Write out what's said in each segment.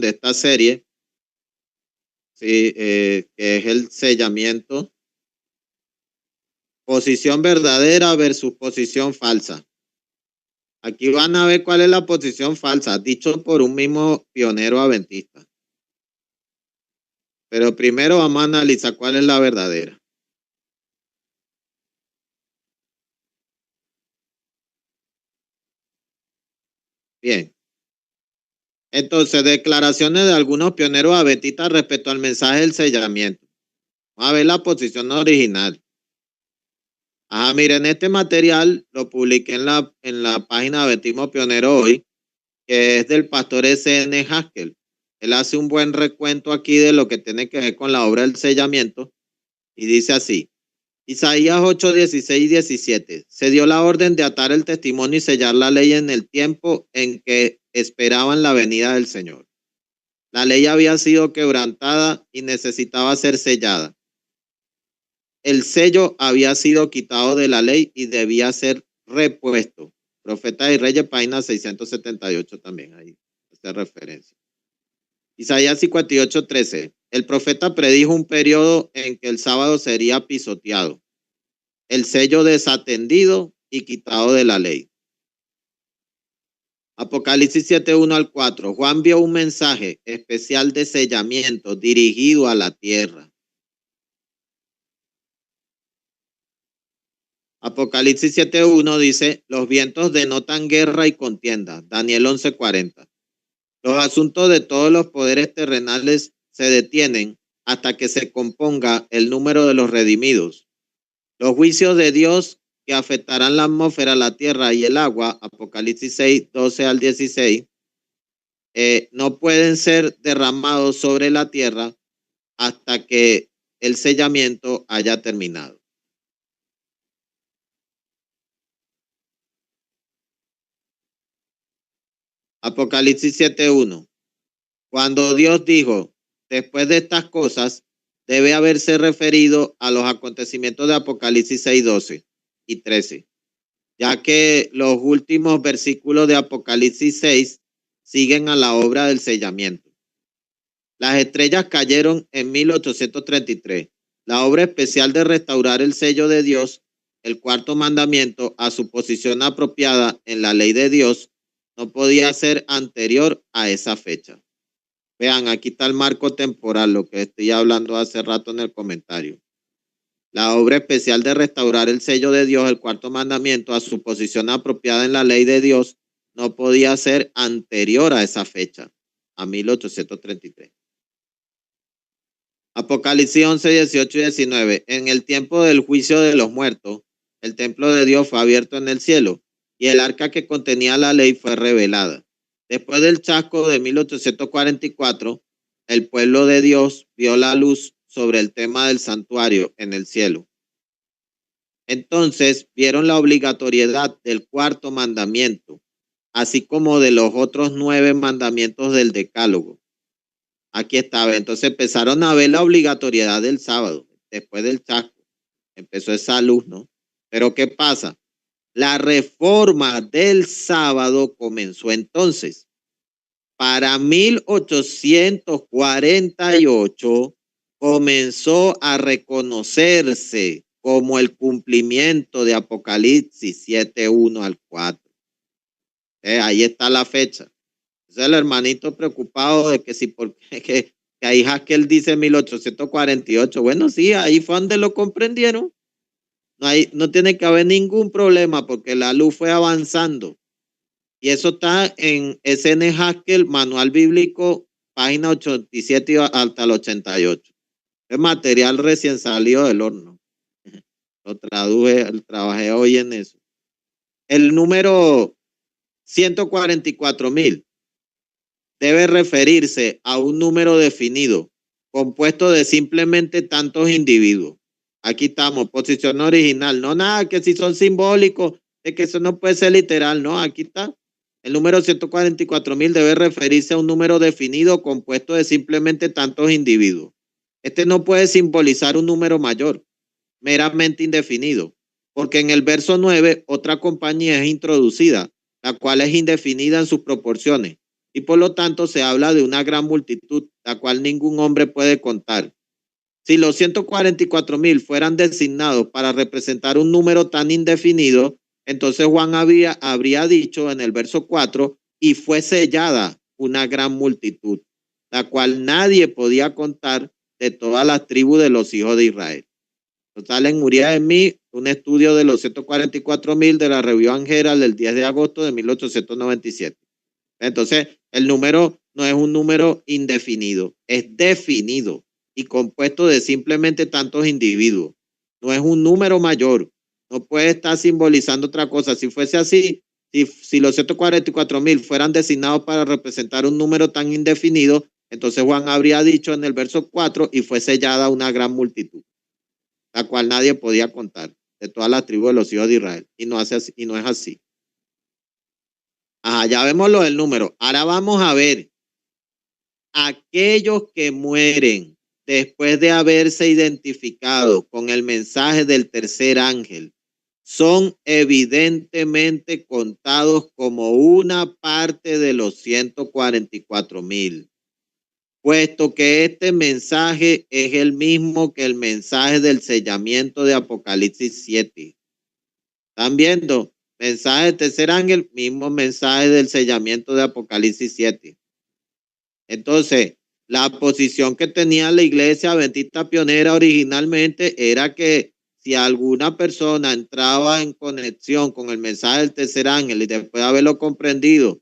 de esta serie, ¿sí? Que es el sellamiento. Posición verdadera versus posición falsa. Aquí van a ver cuál es la posición falsa, dicho por un mismo pionero adventista. Pero primero vamos a analizar cuál es la verdadera. Bien. Entonces, declaraciones de algunos pioneros adventistas respecto al mensaje del sellamiento. Vamos a ver la posición original. Miren, este material lo publiqué en la página Adventismo Pionero hoy, que es del pastor S.N. Haskell. Él hace un buen recuento aquí de lo que tiene que ver con la obra del sellamiento y dice así: Isaías 8, 16 y 17. Se dio la orden de atar el testimonio y sellar la ley en el tiempo en que esperaban la venida del Señor. La ley había sido quebrantada y necesitaba ser sellada. El sello había sido quitado de la ley y debía ser repuesto. Profetas y Reyes, página 678 también, ahí hace referencia. Isaías 58, 13. El profeta predijo un periodo en que el sábado sería pisoteado, el sello desatendido y quitado de la ley. Apocalipsis 7, 1 al 4. Juan vio un mensaje especial de sellamiento dirigido a la tierra. Apocalipsis 7:1 dice: los vientos denotan guerra y contienda. Daniel 11:40. Los asuntos de todos los poderes terrenales se detienen hasta que se componga el número de los redimidos. Los juicios de Dios que afectarán la atmósfera, la tierra y el agua, Apocalipsis 6, 12 al 16, no pueden ser derramados sobre la tierra hasta que el sellamiento haya terminado. Apocalipsis 7:1. Cuando Dios dijo, después de estas cosas, debe haberse referido a los acontecimientos de Apocalipsis 6, 12 y 13, ya que los últimos versículos de Apocalipsis 6 siguen a la obra del sellamiento. Las estrellas cayeron en 1833. La obra especial de restaurar el sello de Dios, el cuarto mandamiento, a su posición apropiada en la ley de Dios, no podía ser anterior a esa fecha. Vean, aquí está el marco temporal, lo que estoy hablando hace rato en el comentario. La obra especial de restaurar el sello de Dios, el cuarto mandamiento, a su posición apropiada en la ley de Dios, no podía ser anterior a esa fecha, a 1833. Apocalipsis 11, 18 y 19. En el tiempo del juicio de los muertos, el templo de Dios fue abierto en el cielo y el arca que contenía la ley fue revelada. Después del chasco de 1844, el pueblo de Dios vio la luz sobre el tema del santuario en el cielo. Entonces vieron la obligatoriedad del cuarto mandamiento, así como de los otros 9 mandamientos del decálogo. Aquí estaba. Entonces empezaron a ver la obligatoriedad del sábado, después del chasco. Empezó esa luz, ¿no? Pero ¿qué pasa? La reforma del sábado comenzó entonces. Para 1848 comenzó a reconocerse como el cumplimiento de Apocalipsis 7:1 al 4. Ahí está la fecha. Es el hermanito preocupado de que si porque que ahí Haskell dice 1848. Bueno, sí, ahí fue donde lo comprendieron. No tiene que haber ningún problema porque la luz fue avanzando. Y eso está en S.N. Haskell, Manual Bíblico, página 87 hasta el 88. Es material recién salido del horno. Lo trabajé hoy en eso. El número 144,000 debe referirse a un número definido, compuesto de simplemente tantos individuos. Aquí estamos, posición original. No nada que si son simbólicos, de que eso no puede ser literal. No, aquí está. El número 144,000 debe referirse a un número definido, compuesto de simplemente tantos individuos. Este no puede simbolizar un número mayor, meramente indefinido, porque en el verso 9 otra compañía es introducida, la cual es indefinida en sus proporciones. y por lo tanto se habla de una gran multitud, la cual ningún hombre puede contar. Si los 144,000 fueran designados para representar un número tan indefinido, entonces Juan habría dicho en el verso 4, y fue sellada una gran multitud, la cual nadie podía contar de todas las tribus de los hijos de Israel. Total, en Uriah en mí, un estudio de los 144,000 de la Review and Herald del 10 de agosto de 1897. Entonces, el número no es un número indefinido, es definido y compuesto de simplemente tantos individuos. No es un número mayor, no puede estar simbolizando otra cosa. Si fuese así, si los 144,000 fueran designados para representar un número tan indefinido, entonces Juan habría dicho en el verso 4, y fue sellada una gran multitud, la cual nadie podía contar, de todas las tribus de los hijos de Israel. Y no es así. Ajá, ya vemos lo del número. Ahora vamos a ver aquellos que mueren después de haberse identificado con el mensaje del tercer ángel. Son evidentemente contados como una parte de los 144,000, puesto que este mensaje es el mismo que el mensaje del sellamiento de Apocalipsis 7. ¿Están viendo? Mensaje del tercer ángel, mismo mensaje del sellamiento de Apocalipsis 7. Entonces, la posición que tenía la iglesia adventista pionera originalmente era que si alguna persona entraba en conexión con el mensaje del tercer ángel y después de haberlo comprendido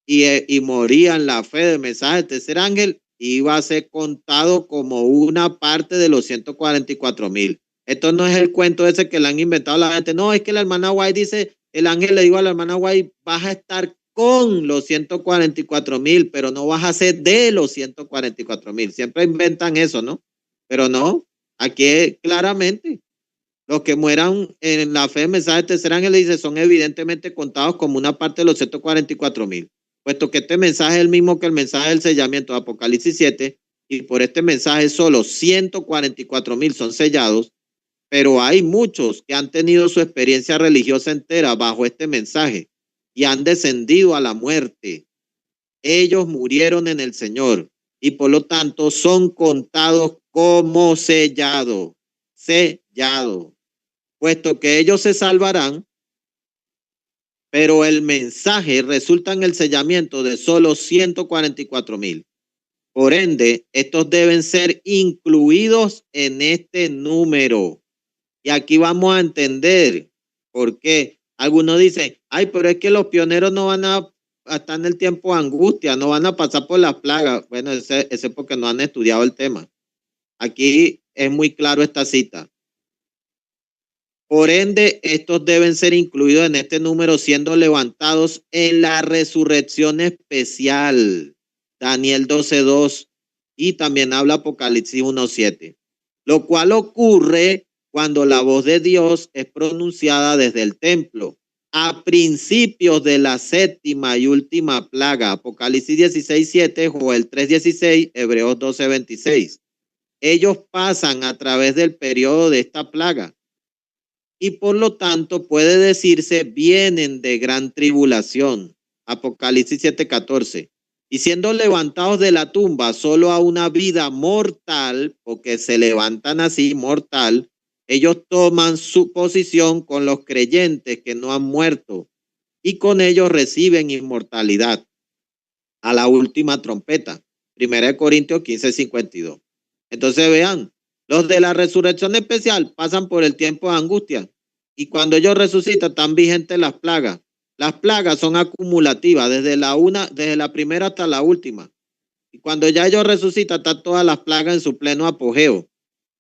y moría en la fe del mensaje del tercer ángel, iba a ser contado como una parte de los 144,000. Esto no es el cuento ese que le han inventado a la gente. No, es que la hermana White dice, el ángel le dijo a la hermana White, vas a estar con los 144,000, pero no vas a ser de los 144,000. Siempre inventan eso, ¿no? Pero no, aquí claramente los que mueran en la fe del mensaje del tercer ángel, le dice, son evidentemente contados como una parte de los 144,000, puesto que este mensaje es el mismo que el mensaje del sellamiento de Apocalipsis 7, y por este mensaje solo 144,000 son sellados, pero hay muchos que han tenido su experiencia religiosa entera bajo este mensaje y han descendido a la muerte. Ellos murieron en el Señor y por lo tanto son contados como sellados, puesto que ellos se salvarán, pero el mensaje resulta en el sellamiento de solo 144,000. Por ende, estos deben ser incluidos en este número. Y aquí vamos a entender por qué. Algunos dicen, ay, pero es que los pioneros no van a estar en el tiempo de angustia, no van a pasar por las plagas. Bueno, ese es porque no han estudiado el tema. Aquí es muy claro esta cita. Por ende, estos deben ser incluidos en este número, siendo levantados en la resurrección especial. Daniel 12:2, y también habla Apocalipsis 1:7, lo cual ocurre cuando la voz de Dios es pronunciada desde el templo a principios de la séptima y última plaga. Apocalipsis 16:7, Joel 3:16, Hebreos 12:26. Ellos pasan a través del periodo de esta plaga y por lo tanto puede decirse vienen de gran tribulación. Apocalipsis 7:14. Y siendo levantados de la tumba solo a una vida mortal, porque se levantan así, mortal, ellos toman su posición con los creyentes que no han muerto y con ellos reciben inmortalidad a la última trompeta. 1 Corintios 15:52. Entonces vean, los de la resurrección especial pasan por el tiempo de angustia y cuando ellos resucitan están vigentes las plagas. Las plagas son acumulativas desde la primera hasta la última. Y cuando ya ellos resucitan están todas las plagas en su pleno apogeo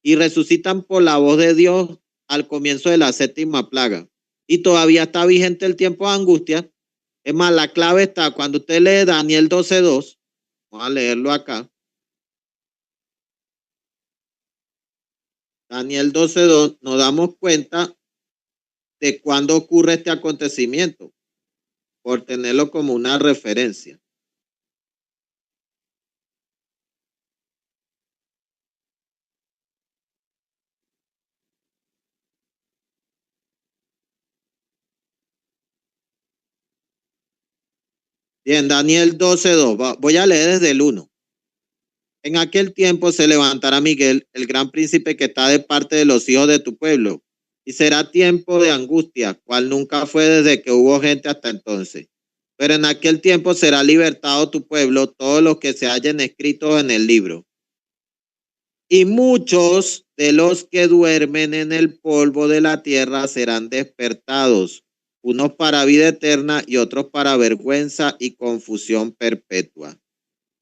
y resucitan por la voz de Dios al comienzo de la séptima plaga. Y todavía está vigente el tiempo de angustia. Es más, la clave está cuando usted lee Daniel 12:2. Vamos a leerlo acá. Daniel 12:2, nos damos cuenta de cuándo ocurre este acontecimiento, por tenerlo como una referencia. Bien, Daniel 12:2. Voy a leer desde el 1. En aquel tiempo se levantará Miguel, el gran príncipe que está de parte de los hijos de tu pueblo, y será tiempo de angustia, cual nunca fue desde que hubo gente hasta entonces. Pero en aquel tiempo será libertado tu pueblo, todos los que se hallen escritos en el libro. Y muchos de los que duermen en el polvo de la tierra serán despertados, unos para vida eterna y otros para vergüenza y confusión perpetua.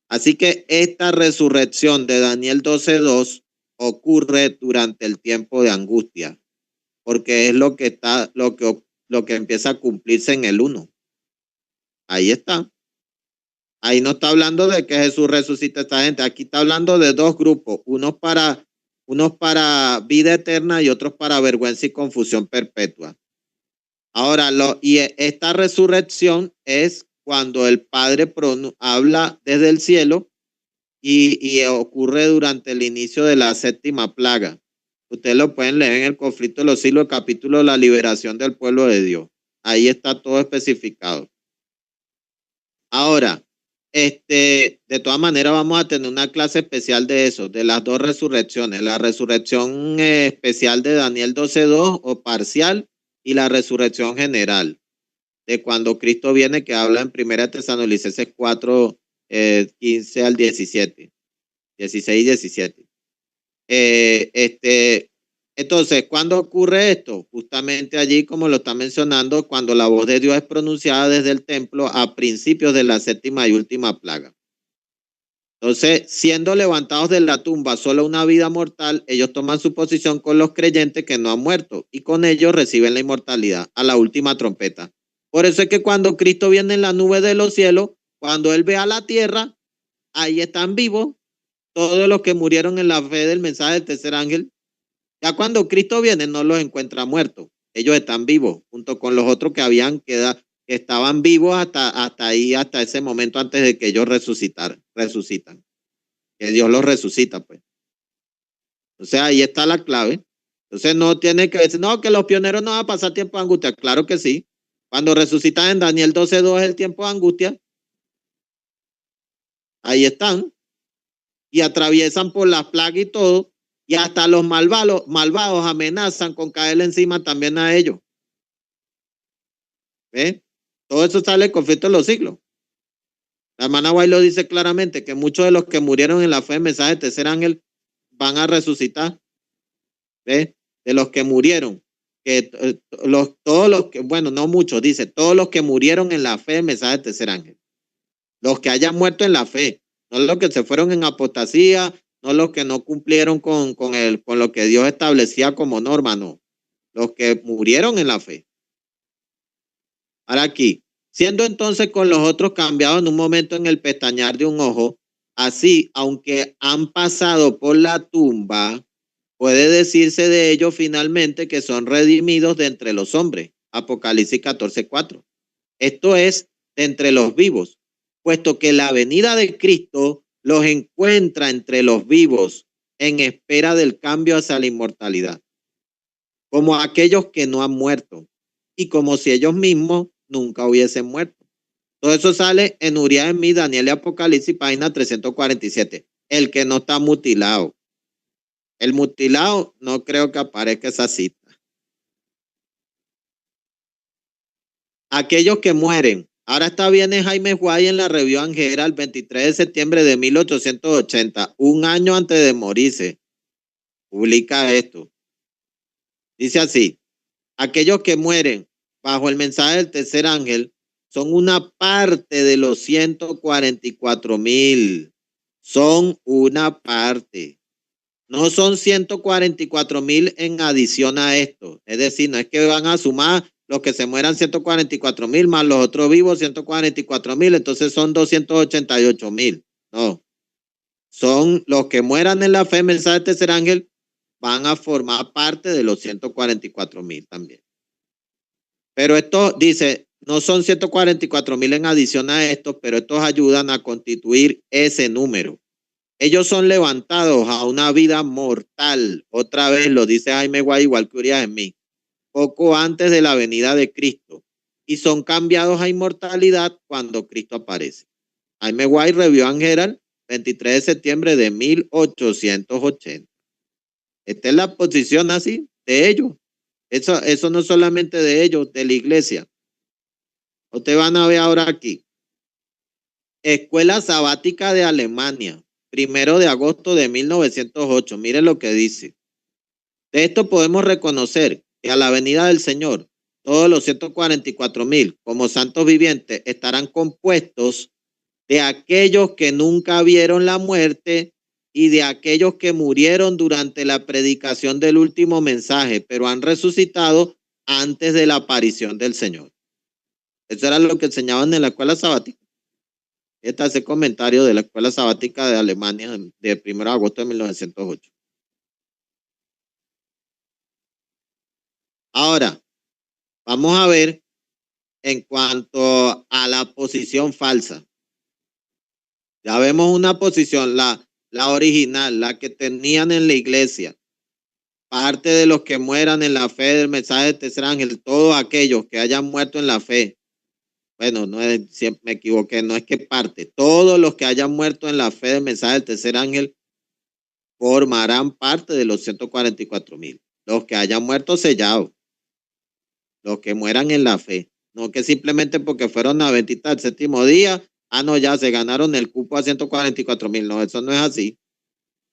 Así que esta resurrección de Daniel 12:2 ocurre durante el tiempo de angustia, porque es lo que empieza a cumplirse en el 1. Ahí está. Ahí no está hablando de que Jesús resucita a esta gente. Aquí está hablando de dos grupos, unos para vida eterna y otros para vergüenza y confusión perpetua. Ahora, esta resurrección es cuando el Padre habla desde el cielo y ocurre durante el inicio de la séptima plaga. Ustedes lo pueden leer en el conflicto de los siglos, el capítulo de la liberación del pueblo de Dios. Ahí está todo especificado. Ahora, de todas maneras vamos a tener una clase especial de eso, de las dos resurrecciones, la resurrección especial de Daniel 12:2 o parcial y la resurrección general, de cuando Cristo viene, que habla en 1 Tesalonicenses 4, 15 al 17, 16 y 17. Entonces, ¿cuándo ocurre esto? Justamente allí, como lo está mencionando, cuando la voz de Dios es pronunciada desde el templo a principios de la séptima y última plaga. Entonces, siendo levantados de la tumba solo una vida mortal, ellos toman su posición con los creyentes que no han muerto y con ellos reciben la inmortalidad a la última trompeta. Por eso es que cuando Cristo viene en la nube de los cielos, cuando Él ve a la tierra, ahí están vivos todos los que murieron en la fe del mensaje del tercer ángel. Ya cuando Cristo viene no los encuentra muertos, ellos están vivos, junto con los otros que habían quedado, que estaban vivos hasta ahí, hasta ese momento antes de que ellos resucitan, que Dios los resucita, pues. O sea, ahí está la clave. Entonces no tiene que decir, no, que los pioneros no van a pasar tiempo de angustia. Claro que sí. Cuando resucitan en Daniel 12:2 es el tiempo de angustia. Ahí están. Y atraviesan por las plagas y todo. Y hasta los malvados amenazan con caerle encima también a ellos. ¿Ven? Todo eso sale del conflicto de los siglos. La hermana Guay lo dice claramente, que muchos de los que murieron en la fe del mensaje del tercer ángel van a resucitar. ¿Ves? De los que murieron. Que todos los que, bueno, no muchos, dice, todos los que murieron en la fe del mensaje del tercer ángel. Los que hayan muerto en la fe. No los que se fueron en apostasía, no los que no cumplieron con lo que Dios establecía como norma, no. Los que murieron en la fe. Ahora aquí, siendo entonces con los otros cambiados en un momento en el pestañear de un ojo, así, aunque han pasado por la tumba, puede decirse de ellos finalmente que son redimidos de entre los hombres. Apocalipsis 14:4. Esto es, de entre los vivos, puesto que la venida de Cristo los encuentra entre los vivos en espera del cambio hacia la inmortalidad, como aquellos que no han muerto y como si ellos mismos nunca hubiesen muerto. Todo eso sale en Uriah en mí, Daniel y Apocalipsis, página 347. El que no está mutilado. El mutilado no creo que aparezca esa cita. Aquellos que mueren. Ahora está bien Jaime Guay en la Review Angera el 23 de septiembre de 1880, un año antes de morirse. Publica esto. Dice así, aquellos que mueren bajo el mensaje del tercer ángel son una parte de los 144,000. Son una parte. No son 144,000 en adición a esto. Es decir, no es que van a sumar los que se mueran 144,000 más los otros vivos 144,000, entonces son 288,000. No. Son los que mueran en la fe, mensaje del tercer ángel, van a formar parte de los 144,000 también. Pero esto dice, no son 144,000 en adición a esto, pero estos ayudan a constituir ese número. Ellos son levantados a una vida mortal. Otra vez lo dice Jaime Guay, igual que Uriah en mí. Poco antes de la venida de Cristo. y son cambiados a inmortalidad cuando Cristo aparece. Jaime White, Review and Herald, 23 de septiembre de 1880. Esta es la posición así de ellos. Eso no solamente de ellos, de la iglesia. Ustedes van a ver ahora aquí. Escuela Sabática de Alemania, 1 de agosto de 1908. Miren lo que dice. De esto podemos reconocer que a la venida del Señor, todos los 144,000 como santos vivientes estarán compuestos de aquellos que nunca vieron la muerte y de aquellos que murieron durante la predicación del último mensaje, pero han resucitado antes de la aparición del Señor. Eso era lo que enseñaban en la escuela sabática. Este es ese comentario de la escuela sabática de Alemania de 1 de agosto de 1908. Ahora, vamos a ver en cuanto a la posición falsa. Ya vemos una posición, la original, la que tenían en la iglesia. Parte de los que mueran en la fe del mensaje del tercer ángel, todos aquellos que hayan muerto en la fe. Bueno, no es, siempre me equivoqué, no es que parte. Todos los que hayan muerto en la fe del mensaje del tercer ángel formarán parte de los 144,000. Los que hayan muerto sellados. Los que mueran en la fe. No que simplemente porque fueron adventistas el séptimo día, no, ya se ganaron el cupo a 144,000. No, eso no es así.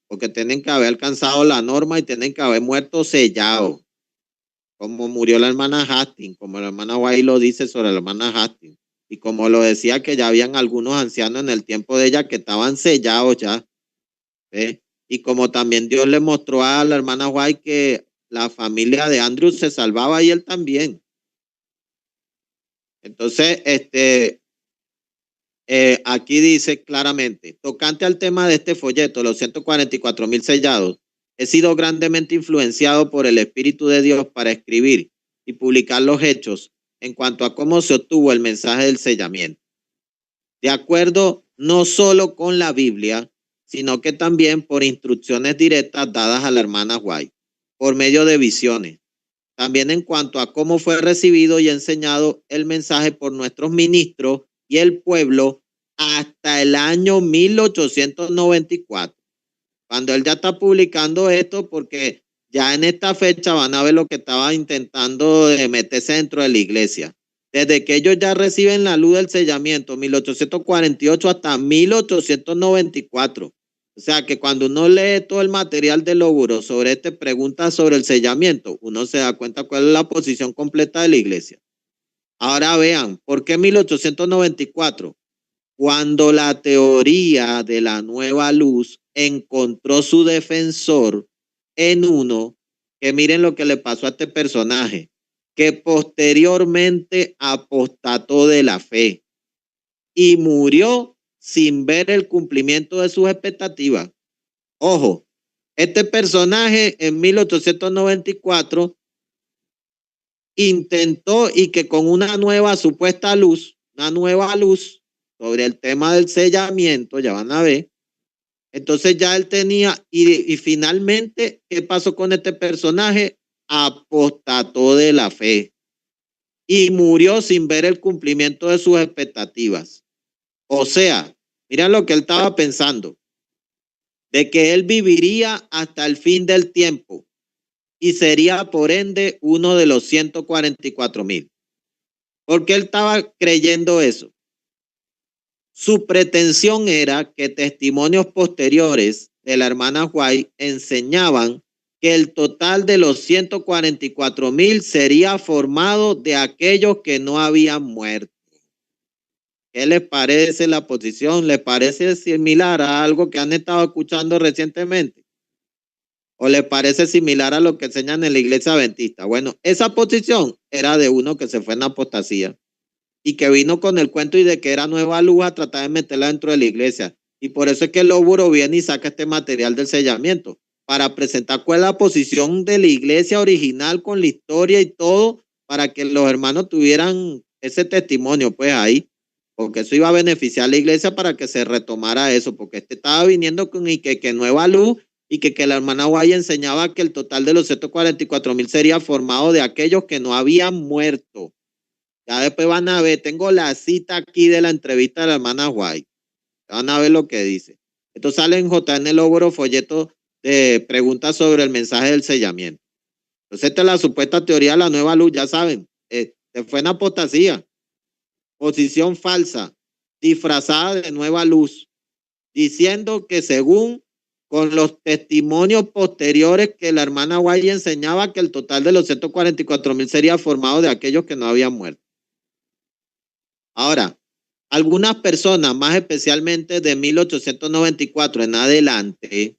Porque tienen que haber alcanzado la norma y tienen que haber muerto sellados. Como murió la hermana Hastings, como la hermana White lo dice sobre la hermana Hastings. Y como lo decía que ya habían algunos ancianos en el tiempo de ella que estaban sellados ya. ¿Ve? Y como también Dios le mostró a la hermana White que la familia de Andrew se salvaba y él también. Entonces, aquí dice claramente, tocante al tema de este folleto, los 144,000 sellados, he sido grandemente influenciado por el Espíritu de Dios para escribir y publicar los hechos en cuanto a cómo se obtuvo el mensaje del sellamiento. De acuerdo no solo con la Biblia, sino que también por instrucciones directas dadas a la hermana White, por medio de visiones. También en cuanto a cómo fue recibido y enseñado el mensaje por nuestros ministros y el pueblo hasta el año 1894. Cuando él ya está publicando esto, porque ya en esta fecha van a ver lo que estaba intentando de meterse dentro de la iglesia. Desde que ellos ya reciben la luz del sellamiento, 1848 hasta 1894. O sea que cuando uno lee todo el material de Lóbulo sobre preguntas sobre el sellamiento, uno se da cuenta cuál es la posición completa de la iglesia. Ahora vean, ¿por qué 1894? Cuando la teoría de la nueva luz encontró su defensor en uno, que miren lo que le pasó a este personaje, que posteriormente apostató de la fe y murió sin ver el cumplimiento de sus expectativas. Ojo, este personaje en 1894 intentó y que con una nueva supuesta luz, sobre el tema del sellamiento, ya van a ver, entonces ya él tenía, y finalmente, ¿qué pasó con este personaje? Apostató de la fe y murió sin ver el cumplimiento de sus expectativas. O sea, mira lo que él estaba pensando, de que él viviría hasta el fin del tiempo y sería por ende uno de los 144,000. Porque él estaba creyendo eso. Su pretensión era que testimonios posteriores de la hermana White enseñaban que el total de los 144,000 sería formado de aquellos que no habían muerto. ¿Qué les parece la posición? ¿Les parece similar a algo que han estado escuchando recientemente? ¿O les parece similar a lo que enseñan en la iglesia adventista? Bueno, esa posición era de uno que se fue en apostasía y que vino con el cuento y de que era nueva luz a tratar de meterla dentro de la iglesia. Y por eso es que el Lóbulo viene y saca este material del sellamiento, para presentar cuál es la posición de la iglesia original con la historia y todo, para que los hermanos tuvieran ese testimonio, pues ahí, porque eso iba a beneficiar a la iglesia para que se retomara eso, porque estaba viniendo con y que nueva luz y que la hermana Guaya enseñaba que el total de los 144,000 sería formado de aquellos que no habían muerto. Ya después van a ver, tengo la cita aquí de la entrevista de la hermana White. Van a ver lo que dice. Esto sale en JN Logro, folleto de preguntas sobre el mensaje del sellamiento. Entonces, esta es la supuesta teoría de la nueva luz, ya saben. Se fue en apostasía. Posición falsa, disfrazada de nueva luz, diciendo que según con los testimonios posteriores que la hermana Guay enseñaba que el total de los 144,000 sería formado de aquellos que no habían muerto. Ahora, algunas personas, más especialmente de 1894 en adelante,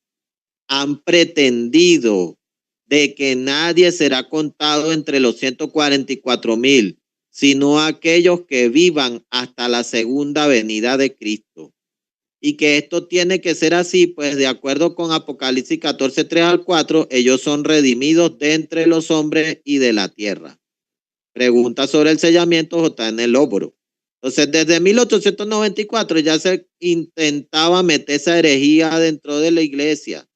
han pretendido de que nadie será contado entre los 144,000, sino aquellos que vivan hasta la segunda venida de Cristo. Y que esto tiene que ser así, pues de acuerdo con Apocalipsis 14, 3 al 4, ellos son redimidos de entre los hombres y de la tierra. Pregunta sobre el sellamiento JN Lóboro. Entonces, desde 1894 ya se intentaba meter esa herejía dentro de la iglesia,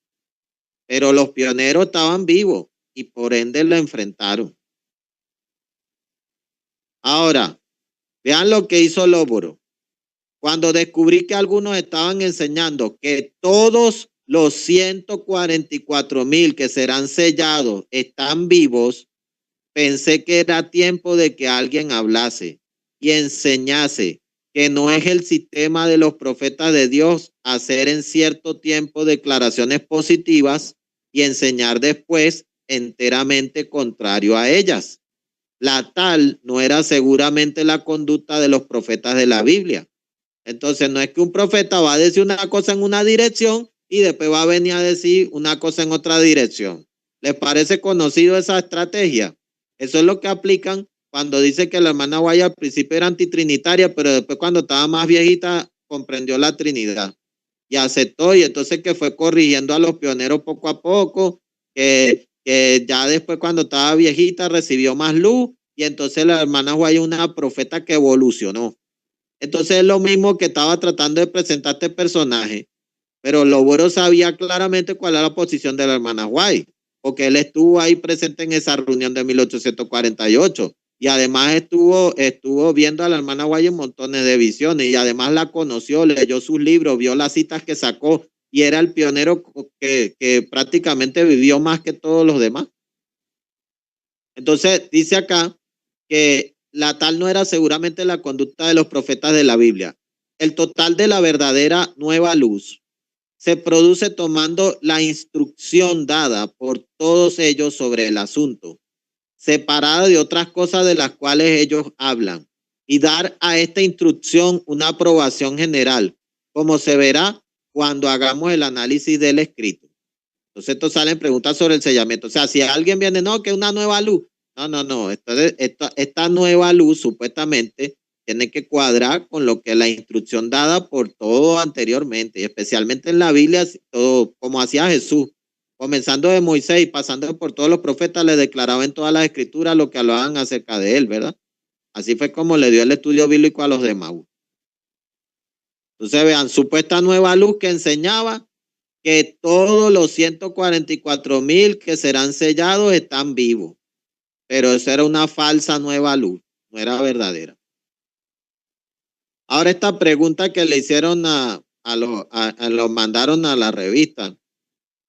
pero los pioneros estaban vivos y por ende la enfrentaron. Ahora, vean lo que hizo Lóboro. Cuando descubrí que algunos estaban enseñando que todos los 144,000 que serán sellados están vivos, pensé que era tiempo de que alguien hablase y enseñase que no es el sistema de los profetas de Dios hacer en cierto tiempo declaraciones positivas y enseñar después enteramente contrario a ellas. La tal no era seguramente la conducta de los profetas de la Biblia. Entonces no es que un profeta va a decir una cosa en una dirección y después va a venir a decir una cosa en otra dirección. ¿Les parece conocido esa estrategia? Eso es lo que aplican cuando dice que la hermana Guaya al principio era antitrinitaria, pero después cuando estaba más viejita comprendió la Trinidad y aceptó, y entonces que fue corrigiendo a los pioneros poco a poco, que ya después cuando estaba viejita recibió más luz, y entonces la hermana Guaya es una profeta que evolucionó. Entonces es lo mismo que estaba tratando de presentar este personaje, pero Lóboro sabía claramente cuál era la posición de la hermana White, porque él estuvo ahí presente en esa reunión de 1848 y además estuvo viendo a la hermana White en montones de visiones y además la conoció, leyó sus libros, vio las citas que sacó y era el pionero que prácticamente vivió más que todos los demás. Entonces dice acá que la tal no era seguramente la conducta de los profetas de la Biblia. El total de la verdadera nueva luz se produce tomando la instrucción dada por todos ellos sobre el asunto, separada de otras cosas de las cuales ellos hablan, y dar a esta instrucción una aprobación general, como se verá cuando hagamos el análisis del escrito. Entonces, esto salen preguntas sobre el sellamiento. O sea, si alguien viene, no, que es una nueva luz. No. Esta nueva luz supuestamente tiene que cuadrar con lo que la instrucción dada por todo anteriormente, y especialmente en la Biblia, todo, como hacía Jesús, comenzando de Moisés y pasando por todos los profetas, le declaraba en todas las escrituras lo que hablaban acerca de él, ¿verdad? Así fue como le dio el estudio bíblico a los demás. Entonces, vean, supuesta nueva luz que enseñaba que todos los 144,000 que serán sellados están vivos. Pero eso era una falsa nueva luz, no era verdadera. Ahora esta pregunta que le hicieron los mandaron a la revista,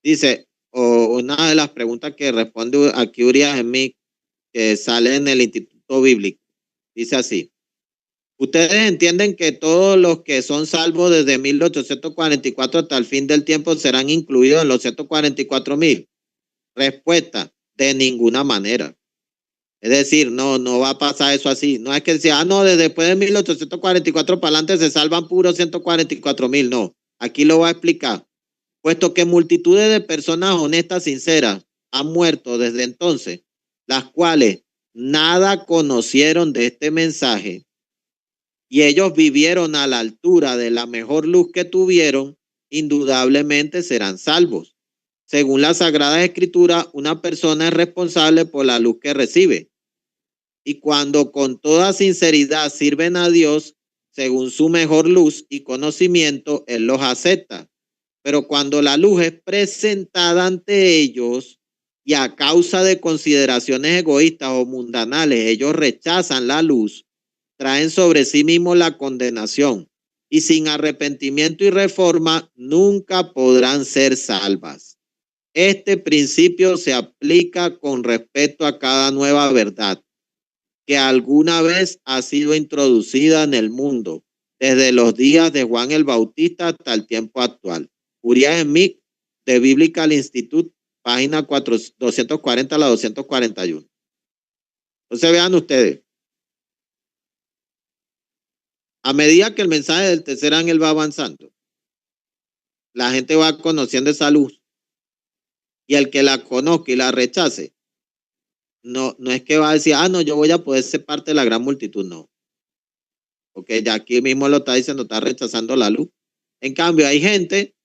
dice, o una de las preguntas que responde aquí Urias Smith, que sale en el Instituto Bíblico, dice así: ¿ustedes entienden que todos los que son salvos desde 1844 hasta el fin del tiempo serán incluidos en los 144,000? Respuesta: de ninguna manera. Es decir, no va a pasar eso así. No es que sea, no, desde después de 1844 para adelante se salvan puros 144,000. No, aquí lo va a explicar. Puesto que multitudes de personas honestas, sinceras, han muerto desde entonces, las cuales nada conocieron de este mensaje, y ellos vivieron a la altura de la mejor luz que tuvieron, indudablemente serán salvos. Según la Sagrada Escritura, una persona es responsable por la luz que recibe. Y cuando con toda sinceridad sirven a Dios, según su mejor luz y conocimiento, Él los acepta. Pero cuando la luz es presentada ante ellos y a causa de consideraciones egoístas o mundanales, ellos rechazan la luz, traen sobre sí mismos la condenación y sin arrepentimiento y reforma nunca podrán ser salvas. Este principio se aplica con respecto a cada nueva verdad que alguna vez ha sido introducida en el mundo, desde los días de Juan el Bautista hasta el tiempo actual. Uriah Smith, de Biblical Institute, página 240 a la 241. Entonces vean ustedes, a medida que el mensaje del tercer ángel va avanzando, la gente va conociendo esa luz, y el que la conozca y la rechace, no es que va a decir, no, yo voy a poder ser parte de la gran multitud, no. Porque ya aquí mismo lo está diciendo, está rechazando la luz. En cambio, hay gente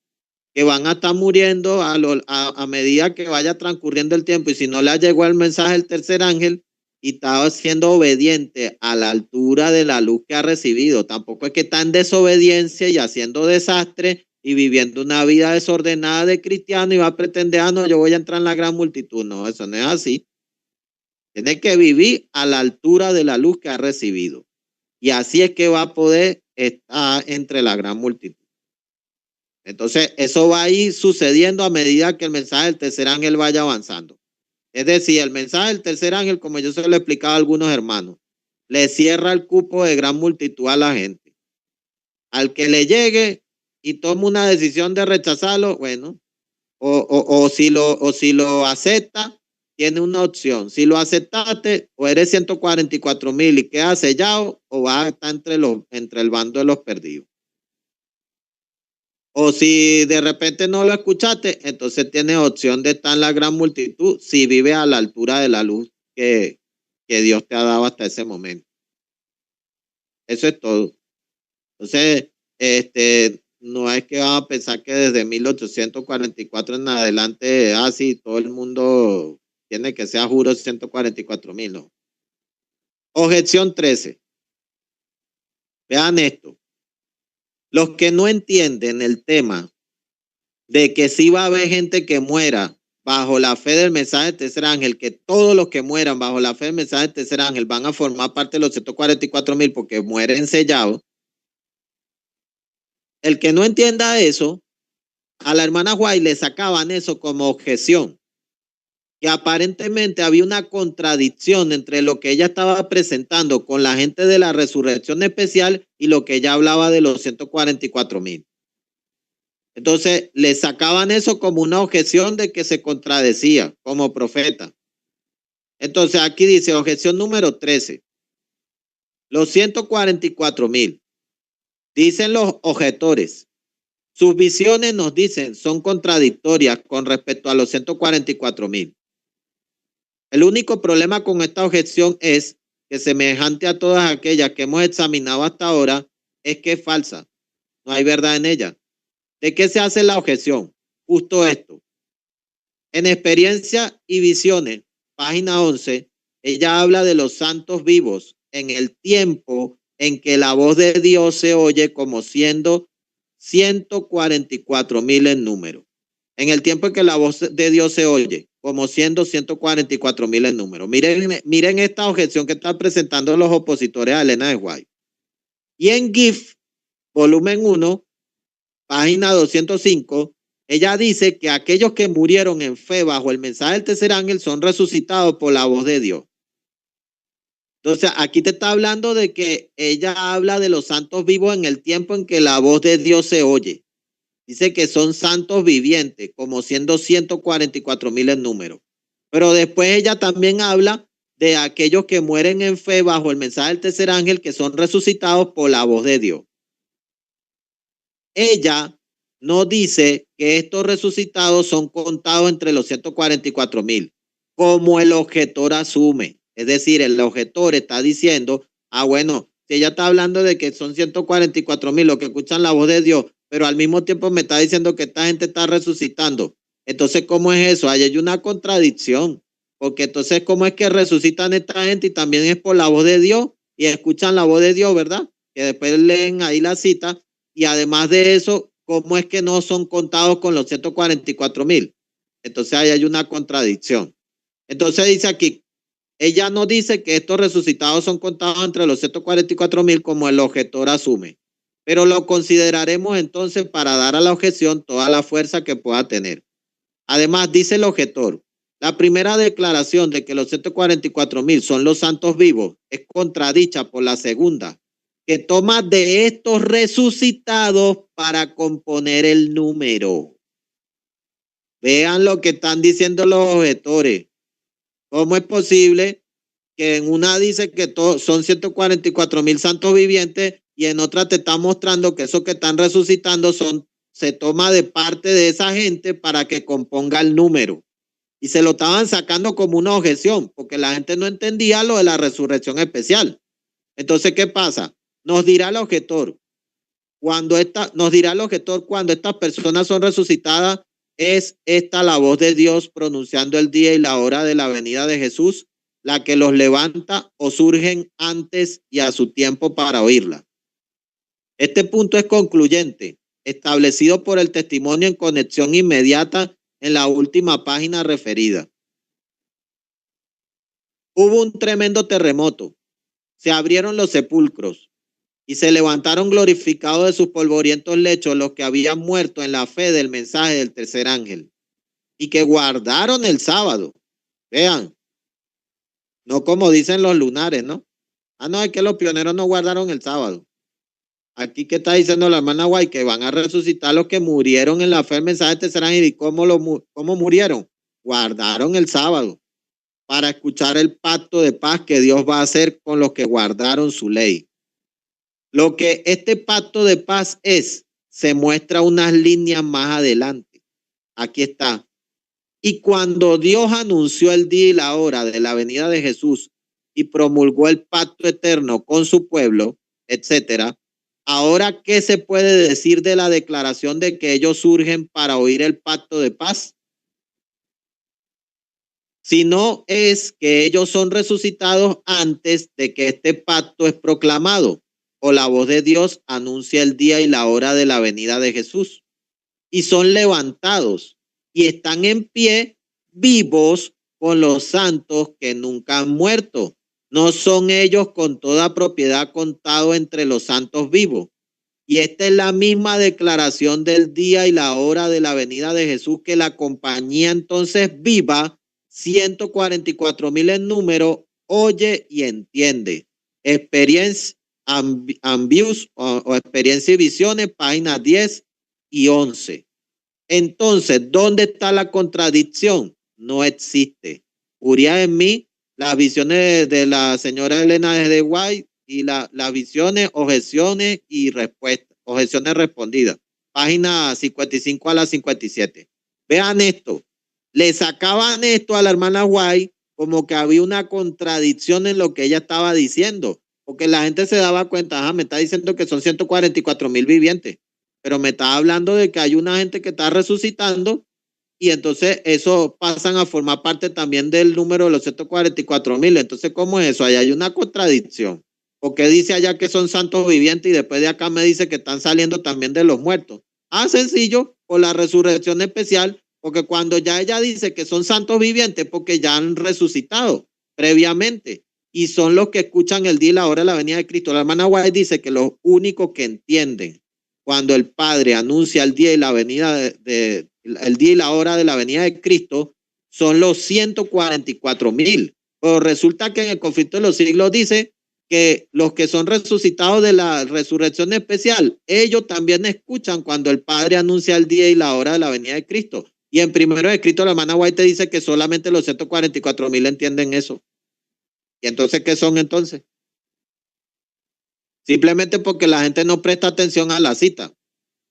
que van a estar muriendo a medida que vaya transcurriendo el tiempo, y si no le llegó el mensaje del tercer ángel y está siendo obediente a la altura de la luz que ha recibido, tampoco es que está en desobediencia y haciendo desastre y viviendo una vida desordenada de cristiano y va a pretender, no, yo voy a entrar en la gran multitud. No, eso no es así. Tiene que vivir a la altura de la luz que ha recibido. Y así es que va a poder estar entre la gran multitud. Entonces, eso va a ir sucediendo a medida que el mensaje del tercer ángel vaya avanzando. Es decir, el mensaje del tercer ángel, como yo se lo he explicado a algunos hermanos, le cierra el cupo de gran multitud a la gente. Al que le llegue y tome una decisión de rechazarlo, bueno, o si lo acepta, tiene una opción. Si lo aceptaste, o eres 144,000 y quedas sellado, o vas a estar entre el bando de los perdidos. O si de repente no lo escuchaste, entonces tienes opción de estar en la gran multitud si vives a la altura de la luz que Dios te ha dado hasta ese momento. Eso es todo. Entonces, no es que van a pensar que desde 1844 en adelante, así todo el mundo tiene que ser, juro, 144,000, no. Objeción 13. Vean esto. Los que no entienden el tema de que sí va a haber gente que muera bajo la fe del mensaje del tercer ángel, que todos los que mueran bajo la fe del mensaje del tercer ángel van a formar parte de los 144,000 porque mueren sellados. El que no entienda eso, a la hermana White le sacaban eso como objeción, que aparentemente había una contradicción entre lo que ella estaba presentando con la gente de la resurrección especial y lo que ella hablaba de los 144,000. Entonces, le sacaban eso como una objeción de que se contradecía como profeta. Entonces, aquí dice, objeción número 13. Los 144,000. Dicen los objetores, sus visiones nos dicen son contradictorias con respecto a los 144,000. El único problema con esta objeción es que, semejante a todas aquellas que hemos examinado hasta ahora, es que es falsa. No hay verdad en ella. ¿De qué se hace la objeción? Justo esto. En Experiencia y Visiones, página 11, ella habla de los santos vivos en el tiempo en que la voz de Dios se oye como siendo 144,000 en número. En el tiempo en que la voz de Dios se oye como siendo 144,000 en número. Miren esta objeción que están presentando los opositores a Elena de White. Y en GIF, volumen 1, página 205, ella dice que aquellos que murieron en fe bajo el mensaje del tercer ángel son resucitados por la voz de Dios. Entonces, aquí te está hablando de que ella habla de los santos vivos en el tiempo en que la voz de Dios se oye. Dice que son santos vivientes, como siendo 144,000 en número. Pero después ella también habla de aquellos que mueren en fe bajo el mensaje del tercer ángel, que son resucitados por la voz de Dios. Ella no dice que estos resucitados son contados entre los 144,000, como el objetor asume. Es decir, el objetor está diciendo, bueno, si ella está hablando de que son 144,000 los que escuchan la voz de Dios, pero al mismo tiempo me está diciendo que esta gente está resucitando. Entonces, ¿cómo es eso? Ahí hay una contradicción, porque entonces, ¿cómo es que resucitan esta gente y también es por la voz de Dios y escuchan la voz de Dios, verdad? Que después leen ahí la cita. Y además de eso, ¿cómo es que no son contados con los 144,000? Entonces ahí hay una contradicción. Entonces dice aquí, ella no dice que estos resucitados son contados entre los 144,000 como el objetor asume, pero lo consideraremos entonces para dar a la objeción toda la fuerza que pueda tener. Además, dice el objetor, la primera declaración de que los 144,000 son los santos vivos es contradicha por la segunda, que toma de estos resucitados para componer el número. Vean lo que están diciendo los objetores. ¿Cómo es posible que en una dice que son 144,000 santos vivientes y en otra te está mostrando que esos que están resucitando se toma de parte de esa gente para que componga el número? Y se lo estaban sacando como una objeción, porque la gente no entendía lo de la resurrección especial. Entonces, ¿qué pasa? Nos dirá el objetor, cuando estas personas son resucitadas, es esta la voz de Dios pronunciando el día y la hora de la venida de Jesús, la que los levanta o surgen antes y a su tiempo para oírla. Este punto es concluyente, establecido por el testimonio en conexión inmediata en la última página referida. Hubo un tremendo terremoto, se abrieron los sepulcros y se levantaron glorificados de sus polvorientos lechos los que habían muerto en la fe del mensaje del tercer ángel y que guardaron el sábado. Vean, no como dicen los lunares, ¿no? No, es que los pioneros no guardaron el sábado. Aquí que está diciendo la hermana Guay que van a resucitar los que murieron en la fe del mensaje del tercer ángel. ¿Y cómo murieron? Guardaron el sábado para escuchar el pacto de paz que Dios va a hacer con los que guardaron su ley. Lo que este pacto de paz es, se muestra unas líneas más adelante. Aquí está. Y cuando Dios anunció el día y la hora de la venida de Jesús y promulgó el pacto eterno con su pueblo, etcétera, ahora, ¿qué se puede decir de la declaración de que ellos surgen para oír el pacto de paz? Si no es que ellos son resucitados antes de que este pacto es proclamado, o la voz de Dios anuncia el día y la hora de la venida de Jesús, y son levantados y están en pie vivos con los santos que nunca han muerto. No son ellos con toda propiedad contados entre los santos vivos. Y esta es la misma declaración del día y la hora de la venida de Jesús que la compañía entonces viva, 144,000 en número, oye y entiende. Experiencia Ambius o Experiencia y Visiones, páginas 10 y 11. Entonces, ¿dónde está la contradicción? No existe. Uriah en mí, las visiones de la señora Elena de White y las visiones, objeciones y respuestas, objeciones respondidas. Página 55 a la 57. Vean esto. Le sacaban esto a la hermana White como que había una contradicción en lo que ella estaba diciendo, porque la gente se daba cuenta, me está diciendo que son 144,000 vivientes, pero me está hablando de que hay una gente que está resucitando y entonces eso pasan a formar parte también del número de los 144,000. Entonces, ¿cómo es eso? Ahí hay una contradicción. Porque dice allá que son santos vivientes y después de acá me dice que están saliendo también de los muertos. Sencillo, por la resurrección especial, porque cuando ya ella dice que son santos vivientes, porque ya han resucitado previamente y son los que escuchan el día y la hora de la venida de Cristo. La hermana White dice que los únicos que entienden cuando el Padre anuncia el día y la venida el día y la hora de la venida de Cristo son los 144,000. Pero resulta que en el conflicto de los siglos dice que los que son resucitados de la resurrección especial, ellos también escuchan cuando el Padre anuncia el día y la hora de la venida de Cristo. Y en primero de Cristo la hermana White dice que solamente los 144,000 entienden eso. ¿Y entonces qué son entonces? Simplemente porque la gente no presta atención a la cita.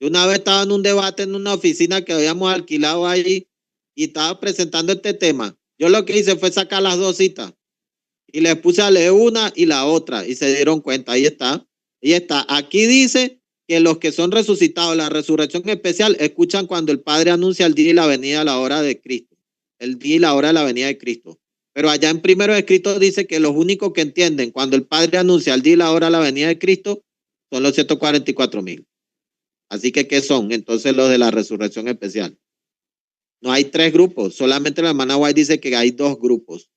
Yo una vez estaba en un debate en una oficina que habíamos alquilado allí y estaba presentando este tema. Yo lo que hice fue sacar las dos citas y les puse a leer una y la otra y se dieron cuenta. Ahí está. Ahí está. Aquí dice que los que son resucitados, la resurrección especial, escuchan cuando el Padre anuncia el día y la venida a la hora de Cristo. El día y la hora de la venida de Cristo. Pero allá en primero de Cristo dice que los únicos que entienden cuando el Padre anuncia el día y la hora de la venida de Cristo son los 144,000. Así que, ¿qué son entonces los de la resurrección especial? No hay tres grupos, solamente la hermana White dice que hay dos grupos.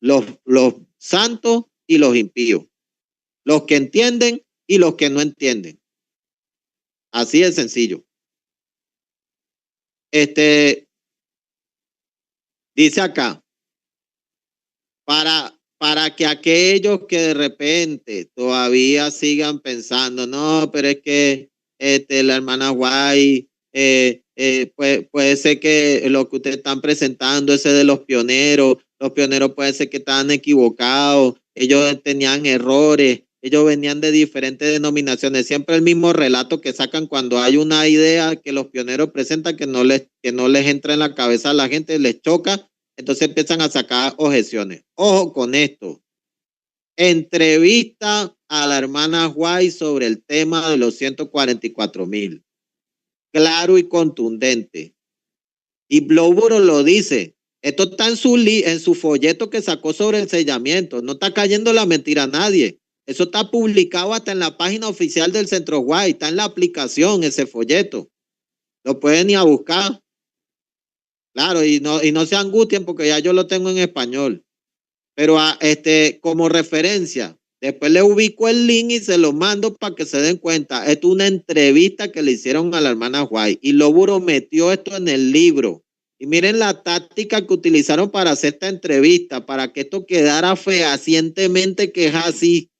los santos y los impíos, los que entienden y los que no entienden. Así de sencillo. Dice acá, para que aquellos que de repente todavía sigan pensando, no, pero es que la hermana White, puede ser que lo que ustedes están presentando, ese de los pioneros puede ser que estaban equivocados, ellos tenían errores, ellos venían de diferentes denominaciones, siempre el mismo relato que sacan cuando hay una idea que los pioneros presentan que no les entra en la cabeza a la gente, les choca. Entonces empiezan a sacar objeciones. Ojo con esto. Entrevista a la hermana White sobre el tema de los 144,000. Claro y contundente. Y Blowboro lo dice. Esto está en su folleto que sacó sobre el sellamiento. No está cayendo la mentira a nadie. Eso está publicado hasta en la página oficial del Centro White. Está en la aplicación ese folleto. Lo pueden ir a buscar. Claro, y no se angustien porque ya yo lo tengo en español. Pero como referencia, después le ubico el link y se lo mando para que se den cuenta. Esto es una entrevista que le hicieron a la hermana White y Loburo metió esto en el libro. Y miren la táctica que utilizaron para hacer esta entrevista, para que esto quedara fehacientemente que es así.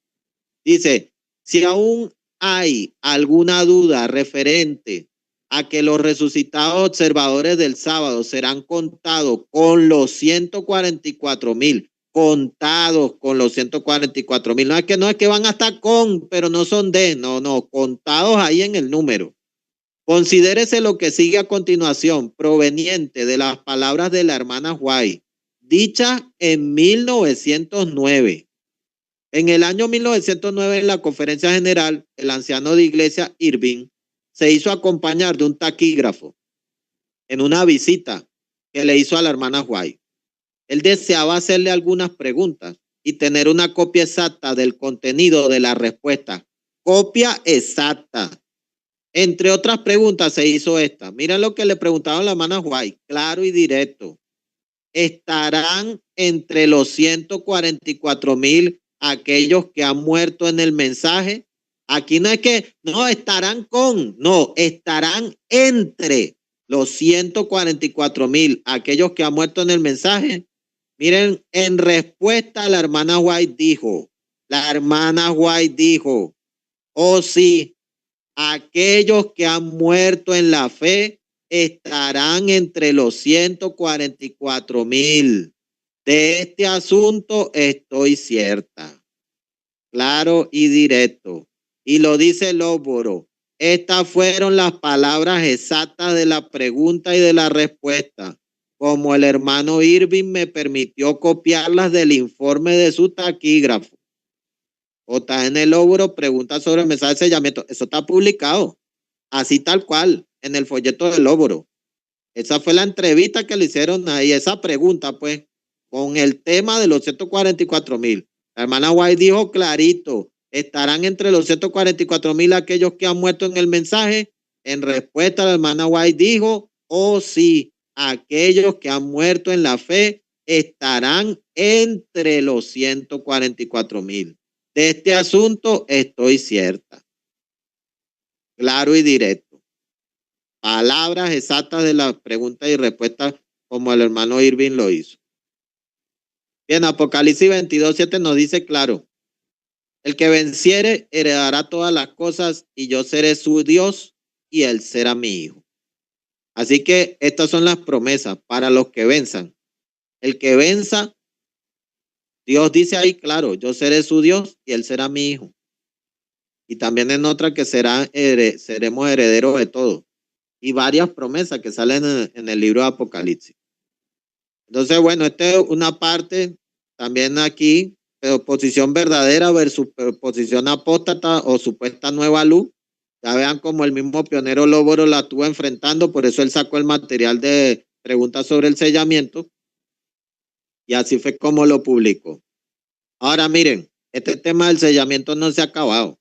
Dice, si aún hay alguna duda referente a que los resucitados observadores del sábado serán contados con los 144,000, contados con los 144,000. No es que van a estar con, pero no son de, no, contados ahí en el número. Considérese lo que sigue a continuación, proveniente de las palabras de la hermana White, dichas en 1909. En el año 1909, en la conferencia general, el anciano de iglesia Irving se hizo acompañar de un taquígrafo en una visita que le hizo a la hermana White. Él deseaba hacerle algunas preguntas y tener una copia exacta del contenido de la respuesta. Copia exacta. Entre otras preguntas se hizo esta. Miren lo que le preguntaron a la hermana White, claro y directo. ¿Estarán entre los 144,000 aquellos que han muerto en el mensaje? Aquí no es que, no, estarán con, no, estarán entre los 144,000 aquellos que han muerto en el mensaje. Miren, en respuesta la hermana White dijo, oh sí, aquellos que han muerto en la fe estarán entre los 144,000. De este asunto estoy cierta. Claro y directo. Y lo dice Lóboro. Estas fueron las palabras exactas de la pregunta y de la respuesta. Como el hermano Irving me permitió copiarlas del informe de su taquígrafo. JN Lóboro pregunta sobre el mensaje de sellamiento. Eso está publicado. Así tal cual, en el folleto de Lóboro. Esa fue la entrevista que le hicieron ahí, esa pregunta, pues, con el tema de los 144,000. La hermana White dijo clarito, estarán entre los 144,000 aquellos que han muerto en el mensaje. En respuesta, la hermana White dijo, oh sí, aquellos que han muerto en la fe estarán entre los 144,000. De este asunto estoy cierta. Claro y directo. Palabras exactas de la pregunta y respuesta como el hermano Irving lo hizo. Bien, Apocalipsis 22:7 nos dice claro, el que venciere heredará todas las cosas y yo seré su Dios y él será mi hijo. Así que estas son las promesas para los que venzan. El que venza, Dios dice ahí claro, yo seré su Dios y él será mi hijo. Y también en otra que seremos herederos de todo. Y varias promesas que salen en el libro de Apocalipsis. Entonces, bueno, esta es una parte también aquí, posición verdadera versus posición apóstata o supuesta nueva luz. Ya vean como el mismo pionero Lóboro la estuvo enfrentando, por eso él sacó el material de preguntas sobre el sellamiento y así fue como lo publicó. Ahora miren, este tema del sellamiento no se ha acabado.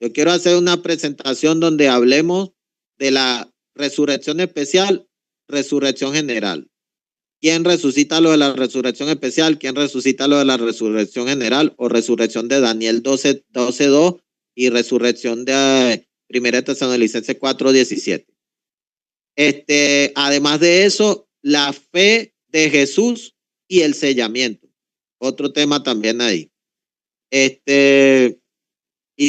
Yo quiero hacer una presentación donde hablemos de la resurrección especial, resurrección general. ¿Quién resucita lo de la resurrección especial? ¿Quién resucita lo de la resurrección general? O resurrección de Daniel 12:2 y resurrección de 1 Tesalonicenses 4:17. Además de eso, la fe de Jesús y el sellamiento. Otro tema también ahí. Y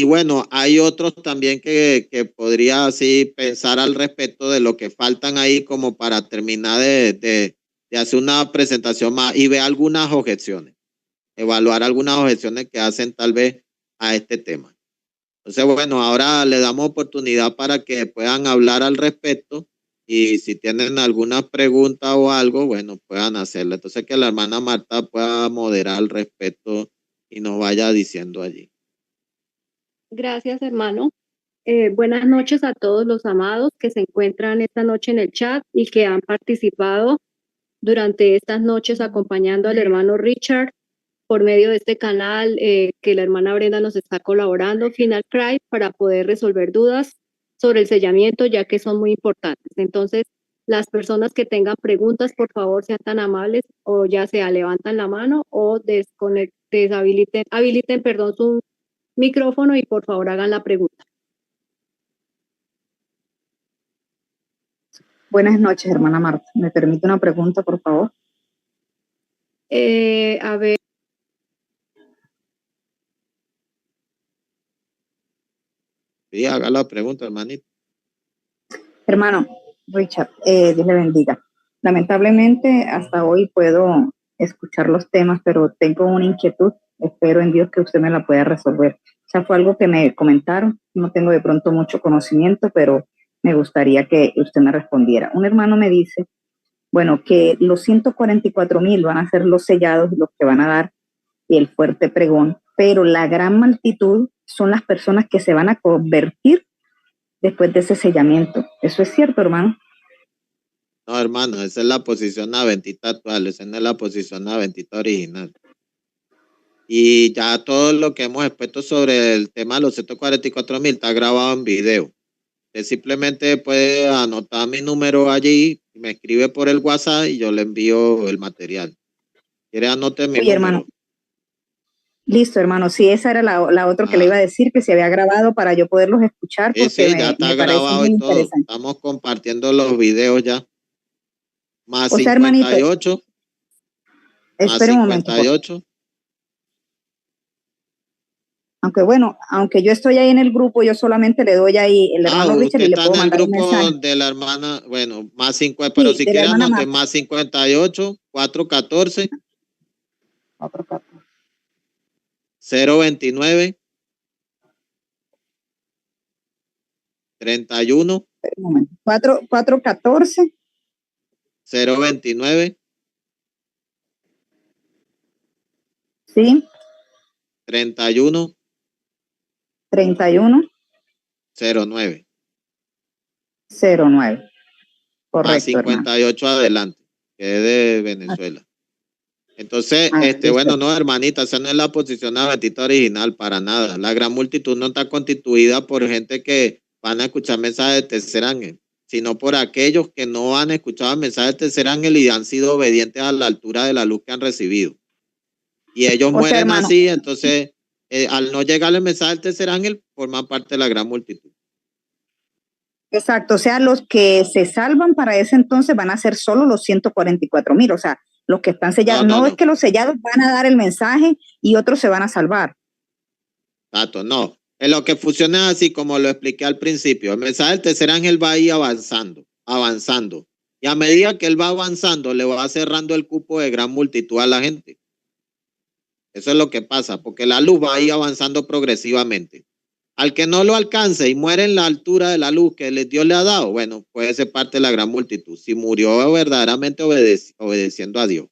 bueno, hay otros también que podría así pensar al respecto de lo que faltan ahí como para terminar de hacer una presentación más y ver algunas objeciones, evaluar algunas objeciones que hacen tal vez a este tema. Entonces, bueno, ahora le damos oportunidad para que puedan hablar al respecto y si tienen alguna pregunta o algo, bueno, puedan hacerla. Entonces, que la hermana Marta pueda moderar al respecto y nos vaya diciendo allí. Gracias, hermano. Buenas noches a todos los amados que se encuentran esta noche en el chat y que han participado durante estas noches acompañando al hermano Richard por medio de este canal que la hermana Brenda nos está colaborando, Final Cry, para poder resolver dudas sobre el sellamiento, ya que son muy importantes. Entonces, las personas que tengan preguntas, por favor, sean tan amables o ya sea levantan la mano o habiliten, perdón, su micrófono y por favor hagan la pregunta. Buenas noches, hermana Marta. ¿Me permite una pregunta, por favor? A ver. Sí, haga la pregunta, hermanito. Hermano Richard, Dios le bendiga. Lamentablemente, hasta hoy puedo escuchar los temas, pero tengo una inquietud. Espero en Dios que usted me la pueda resolver. O sea, fue algo que me comentaron. No tengo de pronto mucho conocimiento, pero me gustaría que usted me respondiera. Un hermano me dice, bueno, que los 144,000 van a ser los sellados, los que van a dar el fuerte pregón, pero la gran multitud son las personas que se van a convertir después de ese sellamiento. ¿Eso es cierto, hermano? No, hermano, esa es la posición adventista actual, esa no es la posición adventista original. Y ya todo lo que hemos expuesto sobre el tema de los 144,000 está grabado en video. Usted simplemente puede anotar mi número allí, me escribe por el WhatsApp y yo le envío el material. ¿Quiere anotar mi número? Hermano. Listo, hermano. Sí, esa era la otra que le iba a decir, que se había grabado para yo poderlos escuchar, porque sí, ya está grabado y todo. Estamos compartiendo los videos ya. Más 58. Espera un momento. 58. Aunque bueno, aunque yo estoy ahí en el grupo, yo solamente le doy ahí el hermano Richard y le puedo mandar un mensaje. Está en el grupo de la hermana, bueno, más 50, pero si quiere anote más 58, 414. 029 31 414 029 sí 31 09 correcto, más 58 hermano. Adelante, que es de Venezuela. Entonces, bueno, no, hermanita, esa no es la posición adventista original para nada. La gran multitud no está constituida por gente que van a escuchar mensajes de tercer ángel, sino por aquellos que no han escuchado el mensaje de tercer ángel y han sido obedientes a la altura de la luz que han recibido. Y ellos mueren así, entonces, al no llegar el mensaje del tercer ángel, forman parte de la gran multitud. Exacto, o sea, los que se salvan para ese entonces van a ser solo los 144,000, o sea, los que están sellados. No es que los sellados van a dar el mensaje y otros se van a salvar. Exacto, no. En lo que funciona así, como lo expliqué al principio, el mensaje del tercer ángel va a ir avanzando. Y a medida que él va avanzando, le va cerrando el cupo de gran multitud a la gente. Eso es lo que pasa, porque la luz va a ir avanzando progresivamente. Al que no lo alcance y muere en la altura de la luz que Dios le ha dado, bueno, puede ser parte de la gran multitud, si murió verdaderamente obedeciendo a Dios.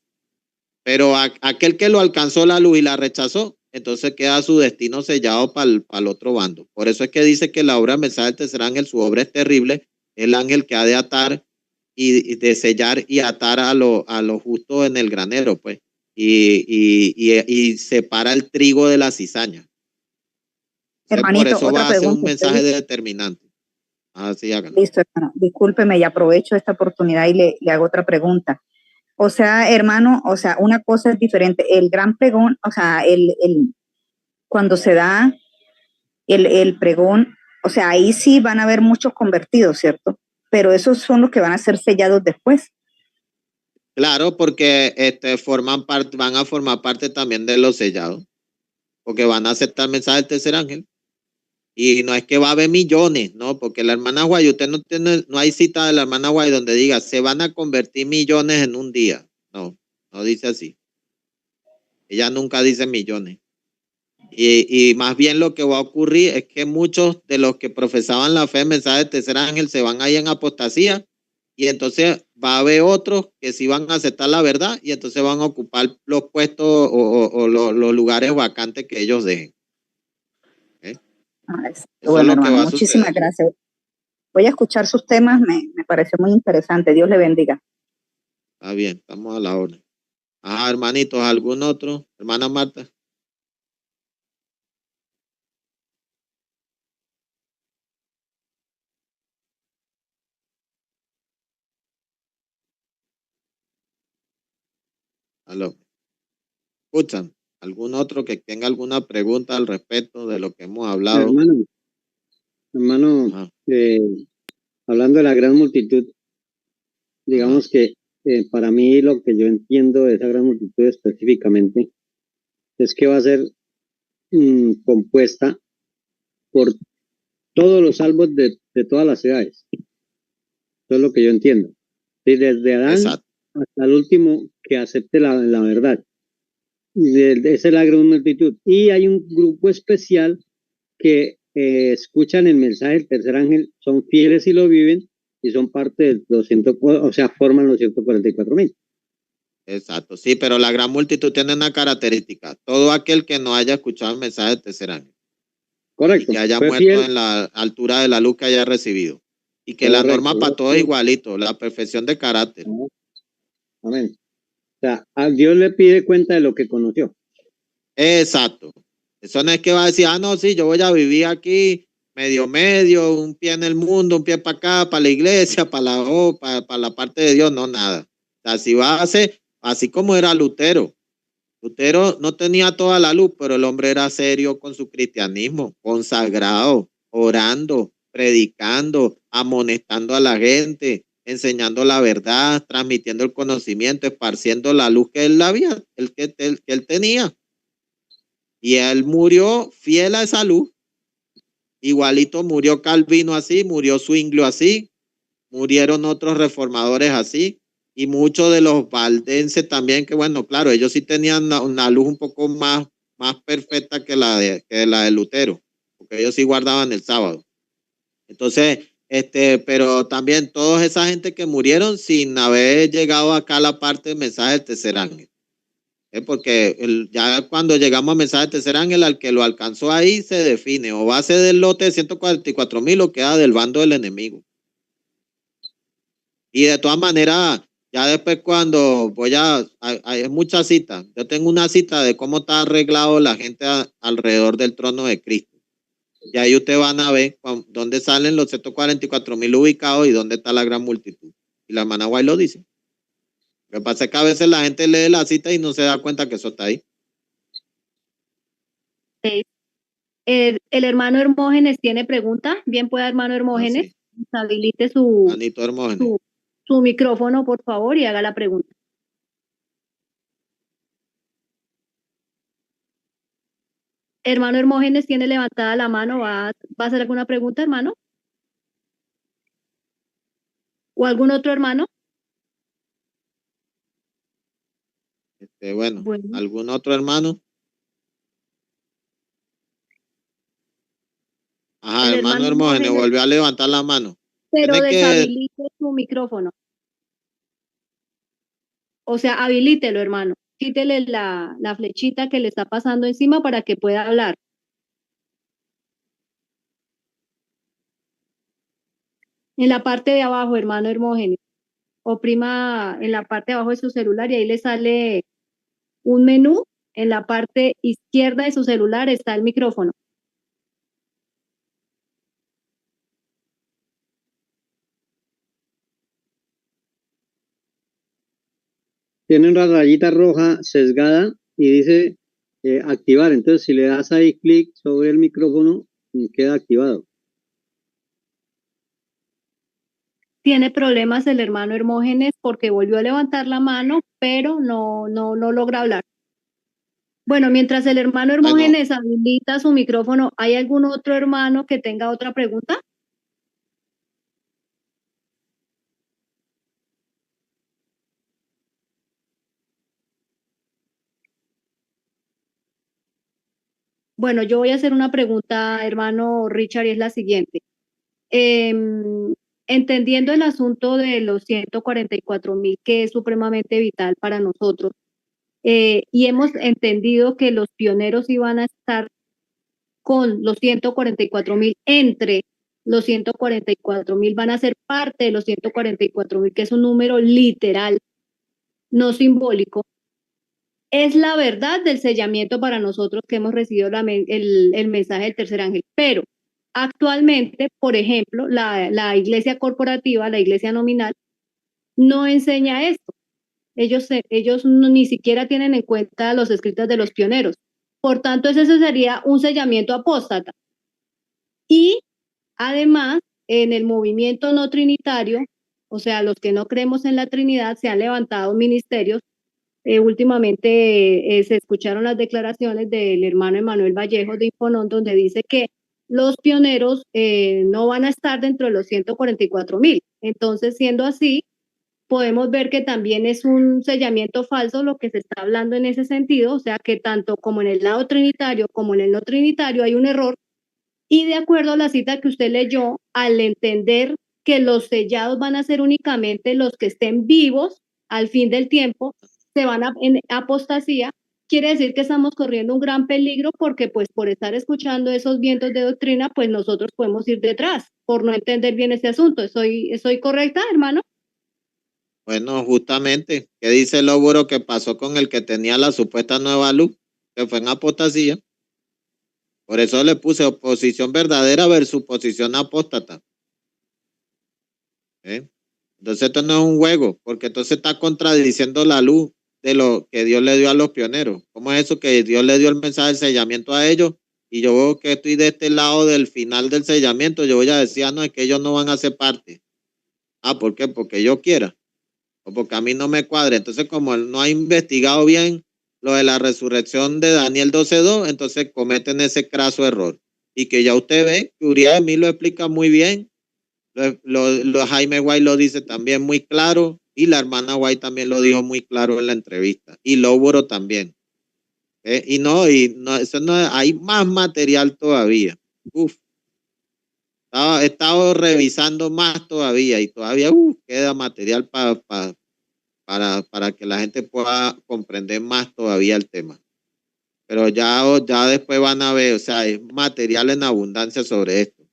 Pero aquel que lo alcanzó la luz y la rechazó, entonces queda su destino sellado para el otro bando. Por eso es que dice que la obra del mensaje del tercer ángel, su obra es terrible, el ángel que ha de atar y de sellar y atar a lo justo en el granero, pues, y separa el trigo de la cizaña. Hermanito, por eso otra va a ser pregunta, un mensaje determinante. Así háganlo. Listo, hermano. Discúlpeme y aprovecho esta oportunidad y le hago otra pregunta. O sea, hermano, o sea, una cosa es diferente. El gran pregón, o sea, cuando se da el pregón, o sea, ahí sí van a haber muchos convertidos, ¿cierto? Pero esos son los que van a ser sellados después. Claro, porque van a formar parte también de los sellados, porque van a aceptar el mensaje del tercer ángel. Y no es que va a haber millones, ¿no? Porque la hermana Guay, no hay cita de la hermana Guay donde diga, se van a convertir millones en un día. No, no dice así. Ella nunca dice millones. Y más bien lo que va a ocurrir es que muchos de los que profesaban la fe, mensaje del tercer ángel, se van a ir en apostasía, y entonces va a haber otros que sí van a aceptar la verdad, y entonces van a ocupar los puestos o los lugares vacantes que ellos dejen. ¿Eh? Eso Bueno, es lo que hermano, va a muchísimas suceder. gracias. Voy a escuchar sus temas, me pareció muy interesante. Dios le bendiga. Está bien, estamos a la orden. Ajá, hermanitos, ¿algún otro? Hermana Marta. Aló. ¿Escuchan? ¿Algún otro que tenga alguna pregunta al respecto de lo que hemos hablado? Hermano, Ajá. hablando de la gran multitud, digamos que para mí lo que yo entiendo de esa gran multitud específicamente es que va a ser compuesta por todos los salvos de todas las ciudades. Eso es lo que yo entiendo. Sí, desde Adán Exacto. hasta el último que acepte la verdad. Esa es la gran multitud. Y hay un grupo especial que escuchan el mensaje del tercer ángel, son fieles y lo viven, y son parte de los o sea, forman los 144,000. Exacto, sí, pero la gran multitud tiene una característica. Todo aquel que no haya escuchado el mensaje del tercer ángel. Correcto. Y que haya Fue muerto fiel. en la altura de la luz que haya recibido. Y que la Correcto. norma para todos es igualito, la perfección de carácter. Amén. O sea, a Dios le pide cuenta de lo que conoció. Exacto. Eso no es que va a decir, no, sí, yo voy a vivir aquí medio, un pie en el mundo, un pie para acá, para la iglesia, para la parte de Dios, no, nada. O sea, si va a hacer, así como era Lutero. Lutero no tenía toda la luz, pero el hombre era serio con su cristianismo, consagrado, orando, predicando, amonestando a la gente, enseñando la verdad, transmitiendo el conocimiento, esparciendo la luz que él había, que él tenía. Y él murió fiel a esa luz. Igualito murió Calvino así, murió Zwinglio así, murieron otros reformadores así, y muchos de los valdenses también, que bueno, claro, ellos sí tenían una luz un poco más perfecta que la de Lutero, porque ellos sí guardaban el sábado. Entonces, pero también toda esa gente que murieron sin haber llegado acá a la parte del mensaje del tercer ángel. Porque ya cuando llegamos al mensaje del tercer ángel, al que lo alcanzó ahí se define, o va a ser del lote de 144,000 o queda del bando del enemigo. Y de todas maneras, ya después cuando hay muchas citas, yo tengo una cita de cómo está arreglado la gente alrededor del trono de Cristo. Y ahí ustedes van a ver dónde salen los 144,000 ubicados y dónde está la gran multitud. Y la hermana Guay lo dice. Lo que pasa es que a veces la gente lee la cita y no se da cuenta que eso está ahí. El hermano Hermógenes tiene pregunta. Bien pueda, hermano Hermógenes, Sí. habilite su, Manito Hermógenes. su micrófono, por favor, y haga la pregunta. Hermano Hermógenes tiene levantada la mano. ¿Va a hacer alguna pregunta, hermano? ¿O algún otro hermano? Bueno, Bueno, ¿algún otro hermano? Ajá, el hermano hermano Hermógenes Hermógenes, volvió a levantar la mano. pero Tiene que, deshabilite su micrófono. O sea, habilítelo, hermano. Quítele la flechita que le está pasando encima para que pueda hablar. En la parte de abajo, hermano Hermógenes, oprima en la parte de abajo de su celular y ahí le sale un menú. En la parte izquierda de su celular está el micrófono. tiene una rayita roja sesgada y dice activar. Entonces, si le das ahí clic sobre el micrófono, queda activado. Tiene problemas el hermano Hermógenes porque volvió a levantar la mano, pero no logra hablar. Bueno, mientras el hermano Hermógenes habilita su micrófono, ¿hay algún otro hermano que tenga otra pregunta? Bueno, yo voy a hacer una pregunta, hermano Richard, y es la siguiente. Entendiendo el asunto de los 144.000, que es supremamente vital para nosotros, y hemos entendido que los pioneros iban a estar con los 144.000, entre los 144.000, van a ser parte de los 144.000, que es un número literal, no simbólico. Es la verdad del sellamiento para nosotros que hemos recibido el mensaje del tercer ángel, pero actualmente, por ejemplo, la iglesia corporativa, la iglesia nominal, no enseña esto. Ellos ni siquiera tienen en cuenta los escritos de los pioneros. Por tanto, ese sería un sellamiento apóstata. Y además, en el movimiento no trinitario, o sea, los que no creemos en la Trinidad, se han levantado ministerios. Últimamente se escucharon las declaraciones del hermano Emanuel Vallejo de Infonón, donde dice que los pioneros no van a estar dentro de los 144.000. Entonces, siendo así, podemos ver que también es un sellamiento falso lo que se está hablando en ese sentido, o sea que tanto como en el lado trinitario como en el no trinitario hay un error. Y de acuerdo a la cita que usted leyó, al entender que los sellados van a ser únicamente los que estén vivos al fin del tiempo, se van en apostasía, quiere decir que estamos corriendo un gran peligro porque pues por estar escuchando esos vientos de doctrina, pues nosotros podemos ir detrás por no entender bien ese asunto. ¿Estoy correcta, hermano? Bueno, justamente, ¿qué dice el óboro que pasó con el que tenía la supuesta nueva luz? Que fue en apostasía. Por eso le puse oposición verdadera versus posición apóstata. Entonces esto no es un juego, porque entonces está contradiciendo la luz de lo que Dios le dio a los pioneros. ¿Cómo es eso que Dios le dio el mensaje del sellamiento a ellos? Y yo veo que estoy de este lado del final del sellamiento, yo voy a decir, no, es que ellos no van a ser parte. ¿Por qué? Porque yo quiera, o porque a mí no me cuadre. Entonces, como él no ha investigado bien lo de la resurrección de Daniel 12:2, entonces cometen ese craso error. Y que ya usted ve, que Uriah de mí lo explica muy bien, Jaime White lo dice también muy claro, y la hermana White también lo dijo muy claro en la entrevista, y Lóboro también. Y no, eso no, hay más material todavía. He estado revisando más todavía, y todavía queda material para que la gente pueda comprender más todavía el tema. Pero ya después van a ver, o sea, hay material en abundancia sobre esto.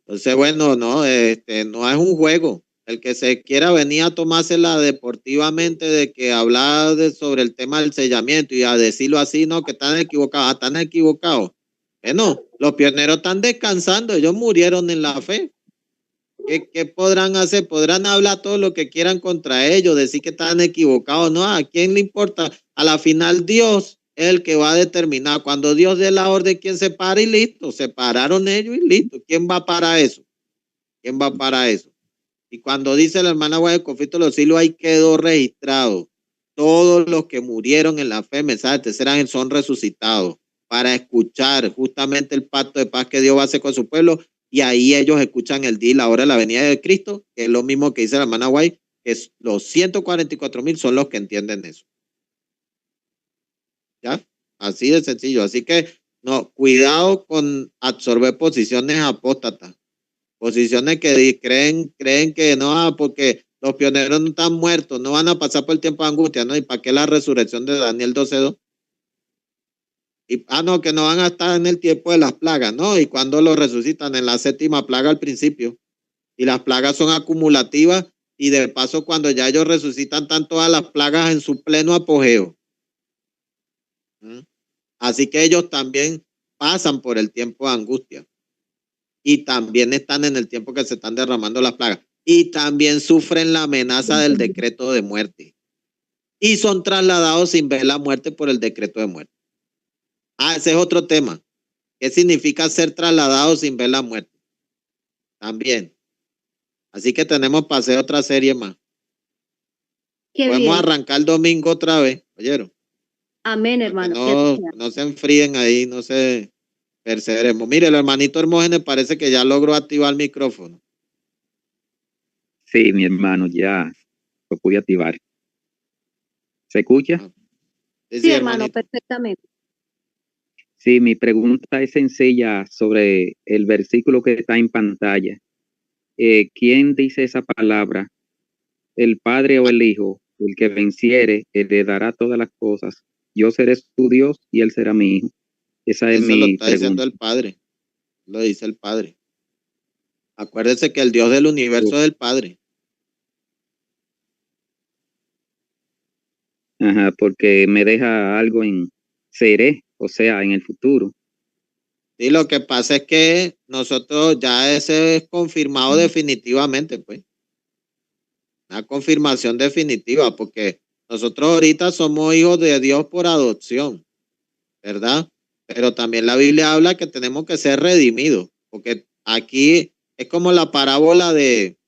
Entonces, bueno, no es un juego. El que se quiera venir a tomársela deportivamente de que hablar sobre el tema del sellamiento y a decirlo así, no, que están equivocados. Bueno, los pioneros están descansando, ellos murieron en la fe. ¿Qué podrán hacer? Podrán hablar todo lo que quieran contra ellos, decir que están equivocados. No, ¿a quién le importa? A la final Dios es el que va a determinar. Cuando Dios dé la orden, ¿quién se para? Y listo, se pararon ellos y listo. ¿Quién va para eso? ¿Quién va para eso? Y cuando dice la hermana Guay de Conflicto de los Siglos, ahí quedó registrado. Todos los que murieron en la fe, mensaje de tercer ángel, son resucitados para escuchar justamente el pacto de paz que Dios va a hacer con su pueblo. Y ahí ellos escuchan el día y la hora de la venida de Cristo, que es lo mismo que dice la hermana Guay, que los 144.000 son los que entienden eso. ¿Ya? Así de sencillo. Así que, no, cuidado con absorber posiciones apóstatas. Posiciones que creen que no, porque los pioneros no están muertos, no van a pasar por el tiempo de angustia, ¿no? ¿Y para qué la resurrección de Daniel 12:2? Y, no, que no van a estar en el tiempo de las plagas, ¿no? ¿Y cuando los resucitan? En la 7ª plaga al principio. Y las plagas son acumulativas y de paso cuando ya ellos resucitan están todas las plagas en su pleno apogeo. Así que ellos también pasan por el tiempo de angustia. Y también están en el tiempo que se están derramando las plagas. Y también sufren la amenaza del decreto de muerte. y son trasladados sin ver la muerte por el decreto de muerte. Ese es otro tema. ¿Qué significa ser trasladados sin ver la muerte? También. Así que tenemos para hacer otra serie más. Qué Podemos bien. arrancar el domingo otra vez, ¿oyeron? Amén, hermano. Que así No, sea. no se enfríen ahí, no se perseveremos. Mire, el hermanito Hermógenes parece que ya logró activar el micrófono. Sí, mi hermano, ya lo pude activar. ¿Se escucha? Sí, hermano, perfectamente. Sí, mi pregunta es sencilla sobre el versículo que está en pantalla. ¿Quién dice esa palabra? ¿El Padre o el Hijo? El que venciere heredará todas las cosas. Yo seré su Dios y él será mi hijo. Esa es Eso lo mi está diciendo pregunta. el Padre. Lo dice el Padre. Acuérdese que el Dios del universo es el Padre. Ajá, porque me deja algo en seré, o sea, en el futuro. Sí, lo que pasa es que nosotros ya ese es confirmado definitivamente, pues. Una confirmación definitiva, porque nosotros ahorita somos hijos de Dios por adopción, ¿verdad? Pero también la Biblia habla que tenemos que ser redimidos, porque aquí es como la parábola de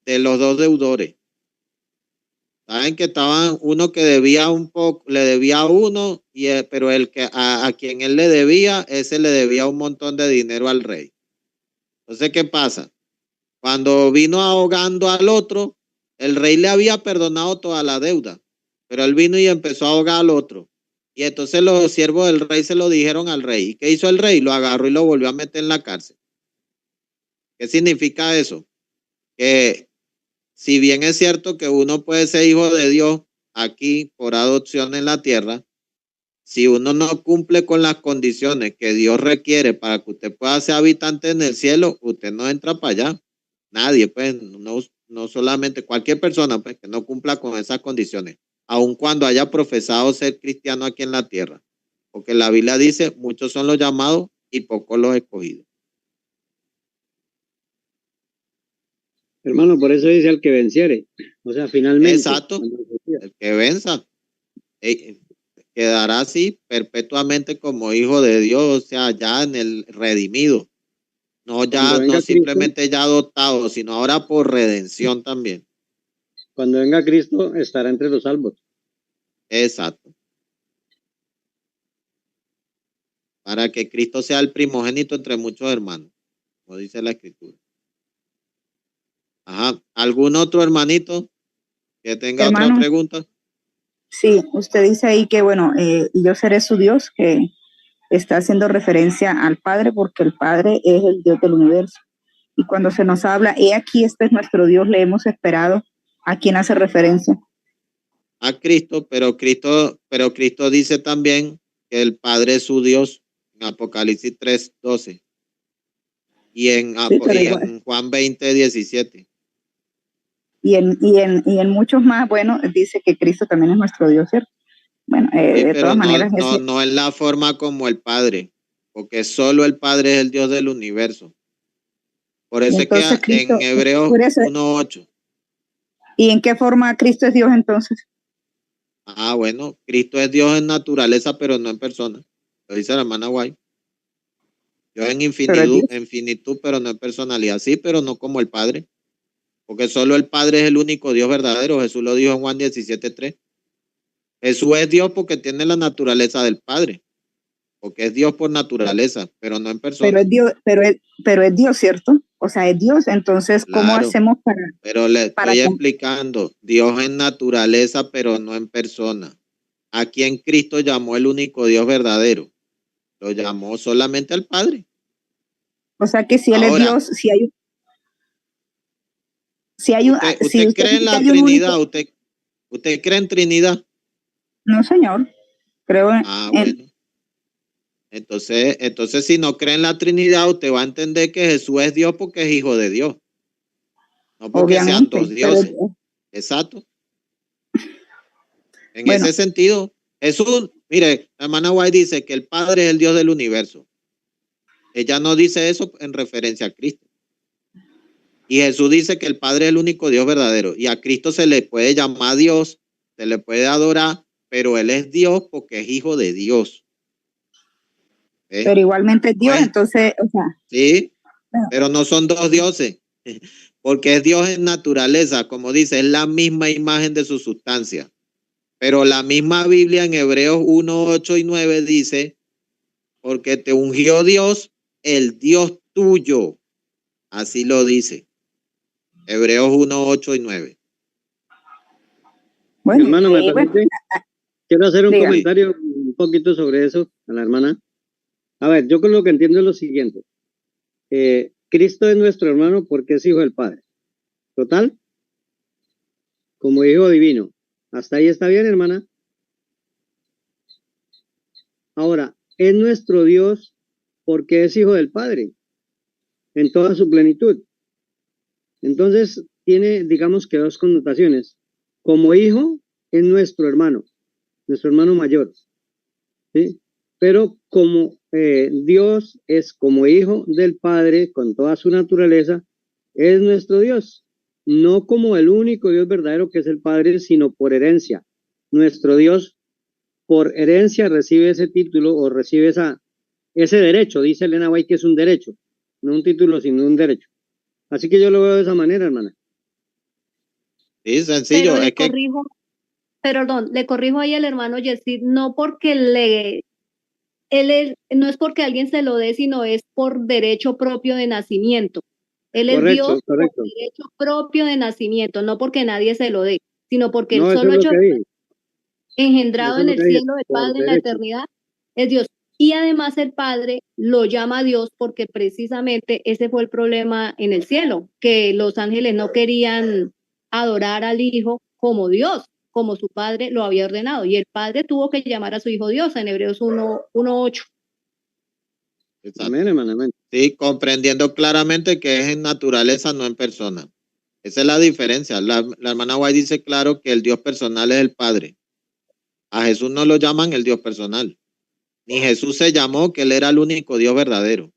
los dos deudores. Saben que estaban uno que debía un poco, le debía a uno, pero el que a quien él le debía, ese le debía un montón de dinero al rey. Entonces, ¿qué pasa? Cuando vino ahogando al otro, el rey le había perdonado toda la deuda, pero él vino y empezó a ahogar al otro. Y entonces los siervos del rey se lo dijeron al rey. ¿Y qué hizo el rey? Lo agarró y lo volvió a meter en la cárcel. ¿Qué significa eso? Que si bien es cierto que uno puede ser hijo de Dios aquí por adopción en la tierra, si uno no cumple con las condiciones que Dios requiere para que usted pueda ser habitante en el cielo, usted no entra para allá. Nadie, pues, no solamente cualquier persona pues, que no cumpla con esas condiciones, aun cuando haya profesado ser cristiano aquí en la tierra. Porque la Biblia dice, muchos son los llamados y pocos los escogidos. Hermano, por eso dice al que venciere. O sea, finalmente. Exacto, el que venza quedará así perpetuamente como hijo de Dios, o sea, ya en el redimido. No ya, no simplemente Cristo, ya adoptado, sino ahora por redención también. Cuando venga Cristo, estará entre los salvos. Exacto. Para que Cristo sea el primogénito entre muchos hermanos, como dice la Escritura. Ajá. ¿Algún otro hermanito que tenga otra pregunta? Sí, usted dice ahí que, bueno, yo seré su Dios, que está haciendo referencia al Padre, porque el Padre es el Dios del universo. Y cuando se nos habla, he aquí, este es nuestro Dios, le hemos esperado, ¿a quién hace referencia? A Cristo, pero Cristo dice también que el Padre es su Dios en Apocalipsis 3:12 y en Juan 20:17. Y en muchos más, bueno, dice que Cristo también es nuestro Dios, ¿cierto? Bueno, sí, de todas maneras. No es la forma como el Padre, porque solo el Padre es el Dios del universo. Por eso es que Cristo, en Hebreos 1:8. ¿Y en qué forma Cristo es Dios entonces? Ah, bueno, Cristo es Dios en naturaleza, pero no en persona. Lo dice la hermana Guay. Dios en infinitud, pero no en personalidad. Sí, pero no como el Padre. Porque solo el Padre es el único Dios verdadero. Jesús lo dijo en Juan 17:3. Jesús es Dios porque tiene la naturaleza del Padre. Porque es Dios por naturaleza, pero no en persona. Pero es Dios, pero es Dios, ¿cierto? O sea, es Dios. Entonces, ¿cómo hacemos para...? Pero le estoy explicando. Dios en naturaleza, pero no en persona. ¿A quién Cristo llamó el único Dios verdadero? Lo llamó solamente al Padre. O sea que si Él es Dios, si hay ¿Usted cree en la Trinidad? ¿Usted cree en Trinidad? No, señor. Creo en... bueno. Entonces, si no cree en la Trinidad, usted va a entender que Jesús es Dios porque es hijo de Dios. No porque sean dos dioses. Exacto. En ese sentido, Jesús, mire, la hermana White dice que el Padre es el Dios del universo. Ella no dice eso en referencia a Cristo. Y Jesús dice que el Padre es el único Dios verdadero. Y a Cristo se le puede llamar Dios se le puede adorar, pero él es Dios porque es hijo de Dios. Pero igualmente es Dios, Pues, entonces, o sea. sí, Bueno. pero no son dos dioses, porque es Dios en naturaleza, como dice, es la misma imagen de su sustancia. Pero la misma Biblia en Hebreos 1, 8 y 9 dice, porque te ungió Dios, el Dios tuyo. Así lo dice. Hebreos 1, 8 y 9. Bueno, Hermano, ¿me bueno, permite? Quiero hacer un diga. comentario un poquito sobre eso a la hermana. A ver, yo con lo que entiendo es lo siguiente. Cristo es nuestro hermano porque es hijo del Padre. Total, como hijo divino. ¿Hasta ahí está bien, hermana? Ahora, es nuestro Dios porque es hijo del Padre en toda su plenitud. Entonces, tiene, digamos que dos connotaciones. Como hijo, es nuestro hermano mayor, ¿sí? Pero como Dios es como hijo del Padre con toda su naturaleza, es nuestro Dios. No como el único Dios verdadero que es el Padre, sino por herencia. Nuestro Dios por herencia recibe ese título o recibe ese derecho. Dice Elena White que es un derecho, no un título, sino un derecho. Así que yo lo veo de esa manera, hermana. Sí, sencillo. Pero Es que perdón, le corrijo ahí al hermano Yesid, no porque no es porque alguien se lo dé, sino es por derecho propio de nacimiento. Él es Dios Correcto. por derecho propio de nacimiento, no porque nadie se lo dé, sino porque el No, eso solo es lo hecho que de dije. engendrado Eso es en lo el que dije, cielo del por Padre en la derecho. eternidad es Dios. Y además el Padre lo llama Dios porque precisamente ese fue el problema en el cielo, que los ángeles no querían adorar al Hijo como Dios, como su Padre lo había ordenado. Y el Padre tuvo que llamar a su Hijo Dios en Hebreos 1:8. exacto. Amén, hermano, amén. Sí, comprendiendo claramente que es en naturaleza, no en persona. Esa es la diferencia. La hermana White dice claro que el Dios personal es el Padre. A Jesús no lo llaman el Dios personal. Ni Jesús se llamó que él era el único Dios verdadero.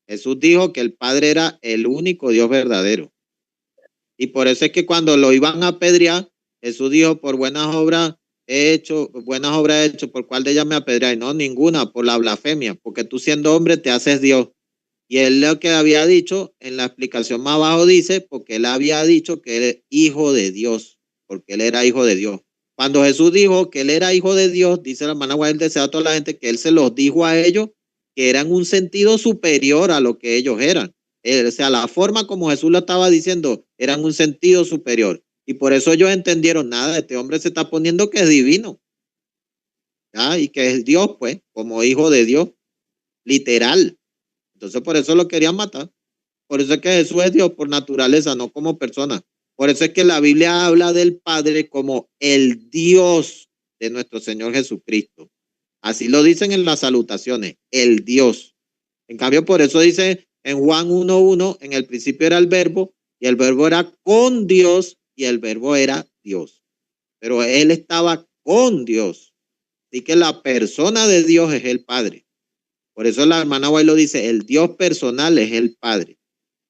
Jesús dijo que el Padre era el único Dios verdadero. Y por eso es que cuando lo iban a apedrear, Jesús dijo, por buenas obras he hecho, por cuál de ellas me apedreáis. No, ninguna, por la blasfemia, porque tú siendo hombre te haces Dios. Y él lo que había dicho, en la explicación más abajo dice, porque él había dicho que él es hijo de Dios, porque él era hijo de Dios. Cuando Jesús dijo que él era hijo de Dios, dice la hermana Guadalupe, desea a toda la gente que él se los dijo a ellos, que eran un sentido superior a lo que ellos eran. O sea, la forma como Jesús lo estaba diciendo, eran un sentido superior. Y por eso ellos entendieron, nada, este hombre se está poniendo que es divino. ¿Ya? Y que es Dios, pues, como hijo de Dios, literal. Entonces por eso lo querían matar. Por eso es que Jesús es Dios por naturaleza, no como persona. Por eso es que la Biblia habla del Padre como el Dios de nuestro Señor Jesucristo. Así lo dicen en las salutaciones, el Dios. En cambio, por eso dice en Juan 1:1, en el principio era el verbo, y el verbo era con Dios, y el verbo era Dios. Pero él estaba con Dios. Así que la persona de Dios es el Padre. Por eso la hermana Guay lo dice, el Dios personal es el Padre.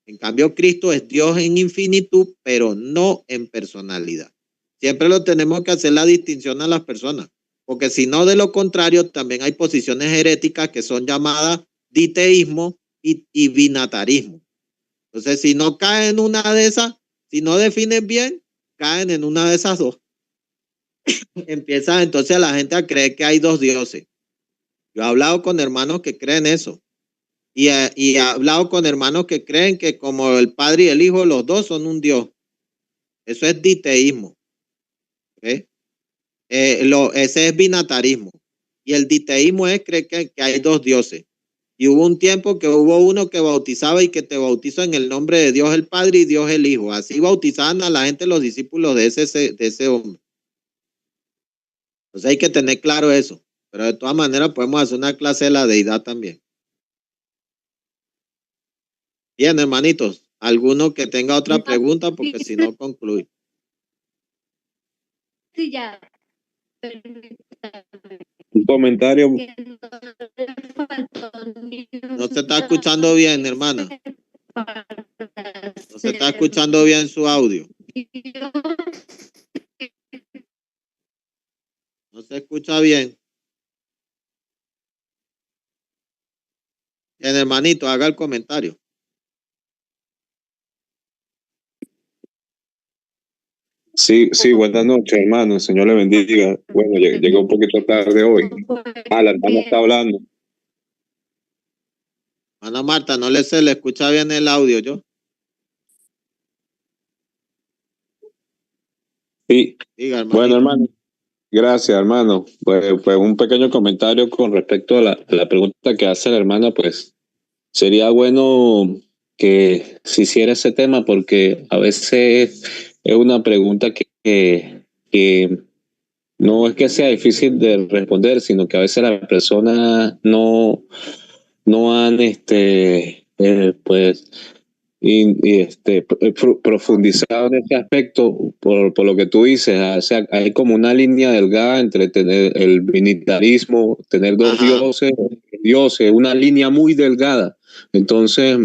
En cambio, Cristo es Dios en infinitud, pero no en personalidad. Siempre lo tenemos que hacer la distinción a las personas, porque si no, de lo contrario, también hay posiciones heréticas que son llamadas diteísmo y binatarismo. Entonces, si no caen en una de esas, si no definen bien, caen en una de esas dos. Empieza entonces la gente a creer que hay dos dioses. Yo he hablado con hermanos que creen eso. Y he hablado con hermanos que creen que como el Padre y el Hijo, los dos son un Dios. Eso es diteísmo. ¿Okay? Ese es binatarismo. Y el diteísmo es creer que hay dos dioses. Y hubo un tiempo que hubo uno que bautizaba y que te bautizó en el nombre de Dios el Padre y Dios el Hijo. Así bautizaban a la gente los discípulos de ese hombre. Entonces hay que tener claro eso. Pero de todas maneras podemos hacer una clase de la deidad también. Bien, hermanitos. ¿Alguno que tenga otra pregunta? Porque si no, concluye. Sí, ya. Un comentario. No se está escuchando bien, hermana. No se está escuchando bien su audio. No se escucha bien. Bien, hermanito, haga el comentario. Sí, buenas noches, hermano. Señor le bendiga. Bueno, llegué un poquito tarde hoy. La hermana está hablando. Ana Marta, no se le escucha bien el audio, ¿yo? Sí. Diga, hermanito. Bueno, hermano. Gracias, hermano. Pues un pequeño comentario con respecto a la pregunta que hace la hermana, pues sería bueno que se hiciera ese tema porque a veces es una pregunta que no es que sea difícil de responder, sino que a veces las personas no han pues profundizado en ese aspecto por lo que tú dices. O sea, hay como una línea delgada entre tener el binitarismo, tener dos dioses, una línea muy delgada. Entonces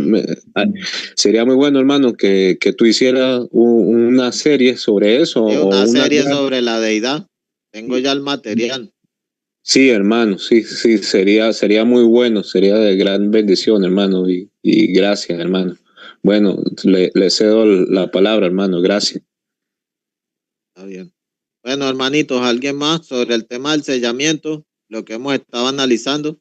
sería muy bueno, hermano, que tú hicieras una serie sobre eso. Sí, una serie sobre la deidad. Tengo ya el material. Sí, hermano, sí, sería muy bueno, sería de gran bendición, hermano, y gracias, hermano. Bueno, le cedo la palabra, hermano, gracias. Está bien. Bueno, hermanitos, ¿alguien más sobre el tema del sellamiento? Lo que hemos estado analizando.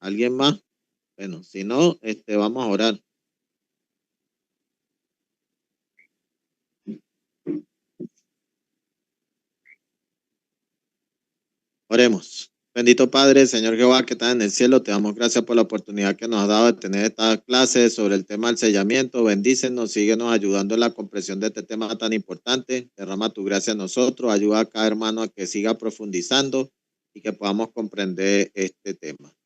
¿Alguien más? Bueno, si no, vamos a orar. Oremos. Bendito Padre, Señor Jehová, que estás en el cielo, te damos gracias por la oportunidad que nos has dado de tener esta clase sobre el tema del sellamiento. Bendícenos, síguenos ayudando en la comprensión de este tema tan importante. Derrama tu gracia en nosotros, ayuda a cada hermano a que siga profundizando y que podamos comprender este tema.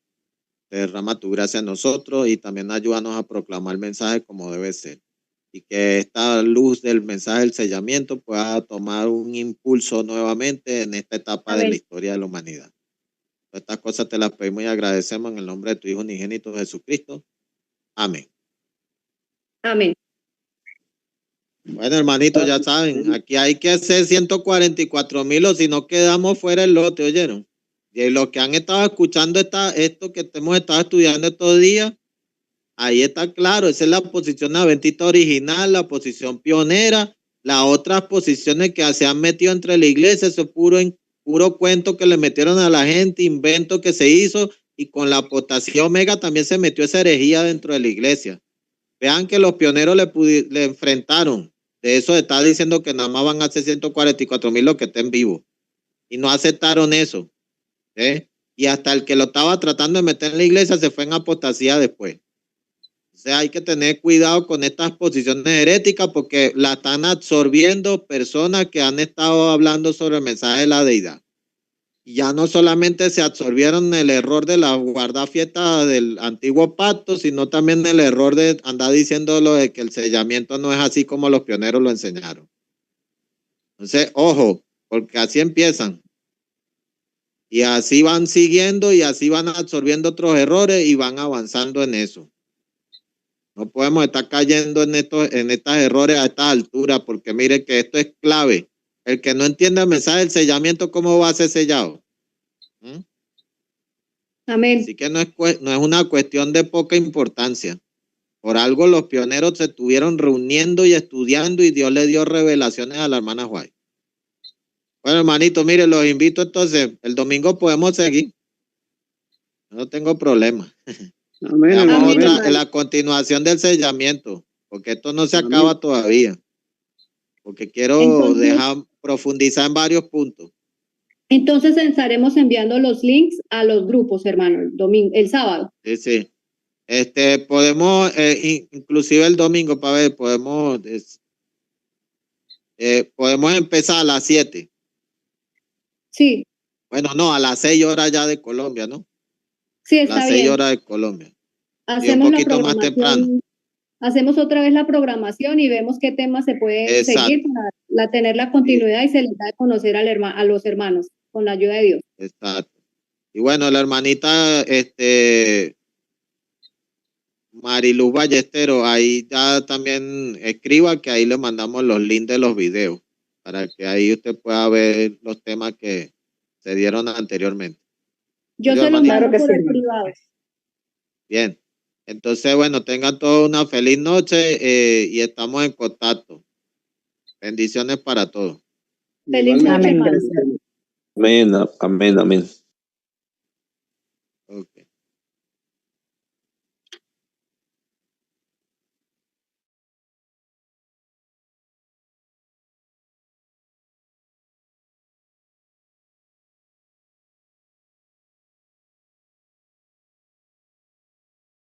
Derrama tu gracia en nosotros y también ayúdanos a proclamar el mensaje como debe ser. Y que esta luz del mensaje del sellamiento pueda tomar un impulso nuevamente en esta etapa de la historia de la humanidad. Estas cosas te las pedimos y agradecemos en el nombre de tu Hijo unigénito Jesucristo. Amén. Amén. Bueno, hermanitos, ya saben, aquí hay que hacer 144,000 o si no quedamos fuera del lote, ¿oyeron? Y los que han estado escuchando esto que hemos estado estudiando estos días, ahí está claro, esa es la posición adventista original, la posición pionera, las otras posiciones que se han metido entre la iglesia, eso es puro cuento que le metieron a la gente, invento que se hizo, y con la apostasía omega también se metió esa herejía dentro de la iglesia. Vean que los pioneros le enfrentaron, de eso está diciendo que nada más van a ser 144,000 los que estén vivos, y no aceptaron eso, y hasta el que lo estaba tratando de meter en la iglesia se fue en apostasía después. O sea, hay que tener cuidado con estas posiciones heréticas porque la están absorbiendo personas que han estado hablando sobre el mensaje de la deidad. Y ya no solamente se absorbieron el error de la guardafiesta del antiguo pacto, sino también el error de andar diciéndolo de que el sellamiento no es así como los pioneros lo enseñaron. Entonces, ojo, porque así empiezan. Y así van siguiendo y así van absorbiendo otros errores y van avanzando en eso. No podemos estar cayendo en estos errores a estas alturas, porque mire que esto es clave. El que no entienda el mensaje del sellamiento, ¿cómo va a ser sellado? Amén. Así que no es una cuestión de poca importancia. Por algo los pioneros se estuvieron reuniendo y estudiando y Dios le dio revelaciones a la hermana White. Bueno, hermanito, mire, los invito entonces. El domingo podemos seguir. No tengo problema. Amén, Veamos amén. en la continuación del sellamiento, porque esto no se acaba todavía. Porque quiero profundizar en varios puntos. Entonces estaremos enviando los links a los grupos, hermano, el sábado. Sí. Podemos, inclusive el domingo, para ver, podemos empezar a las 7. Sí. Bueno, no, a las 6 horas ya de Colombia, ¿no? Sí, está bien. Las 6 horas de Colombia. Hacemos un poquito más temprano. Hacemos otra vez la programación y vemos qué temas se pueden seguir para tener la continuidad y se les da a conocer a los hermanos con la ayuda de Dios. Exacto. Y bueno, la hermanita Mariluz Ballesteros, ahí ya también escriba que ahí le mandamos los links de los videos para que ahí usted pueda ver los temas que se dieron anteriormente. Yo Oye, se los hermanito. mando Claro que por sí, el hermano. privado. Bien. Entonces, bueno, tengan todos una feliz noche y estamos en contacto. Bendiciones para todos. Feliz Igualmente, noche, Amén, hermano. gracias. Amén, amén, amén. Okay.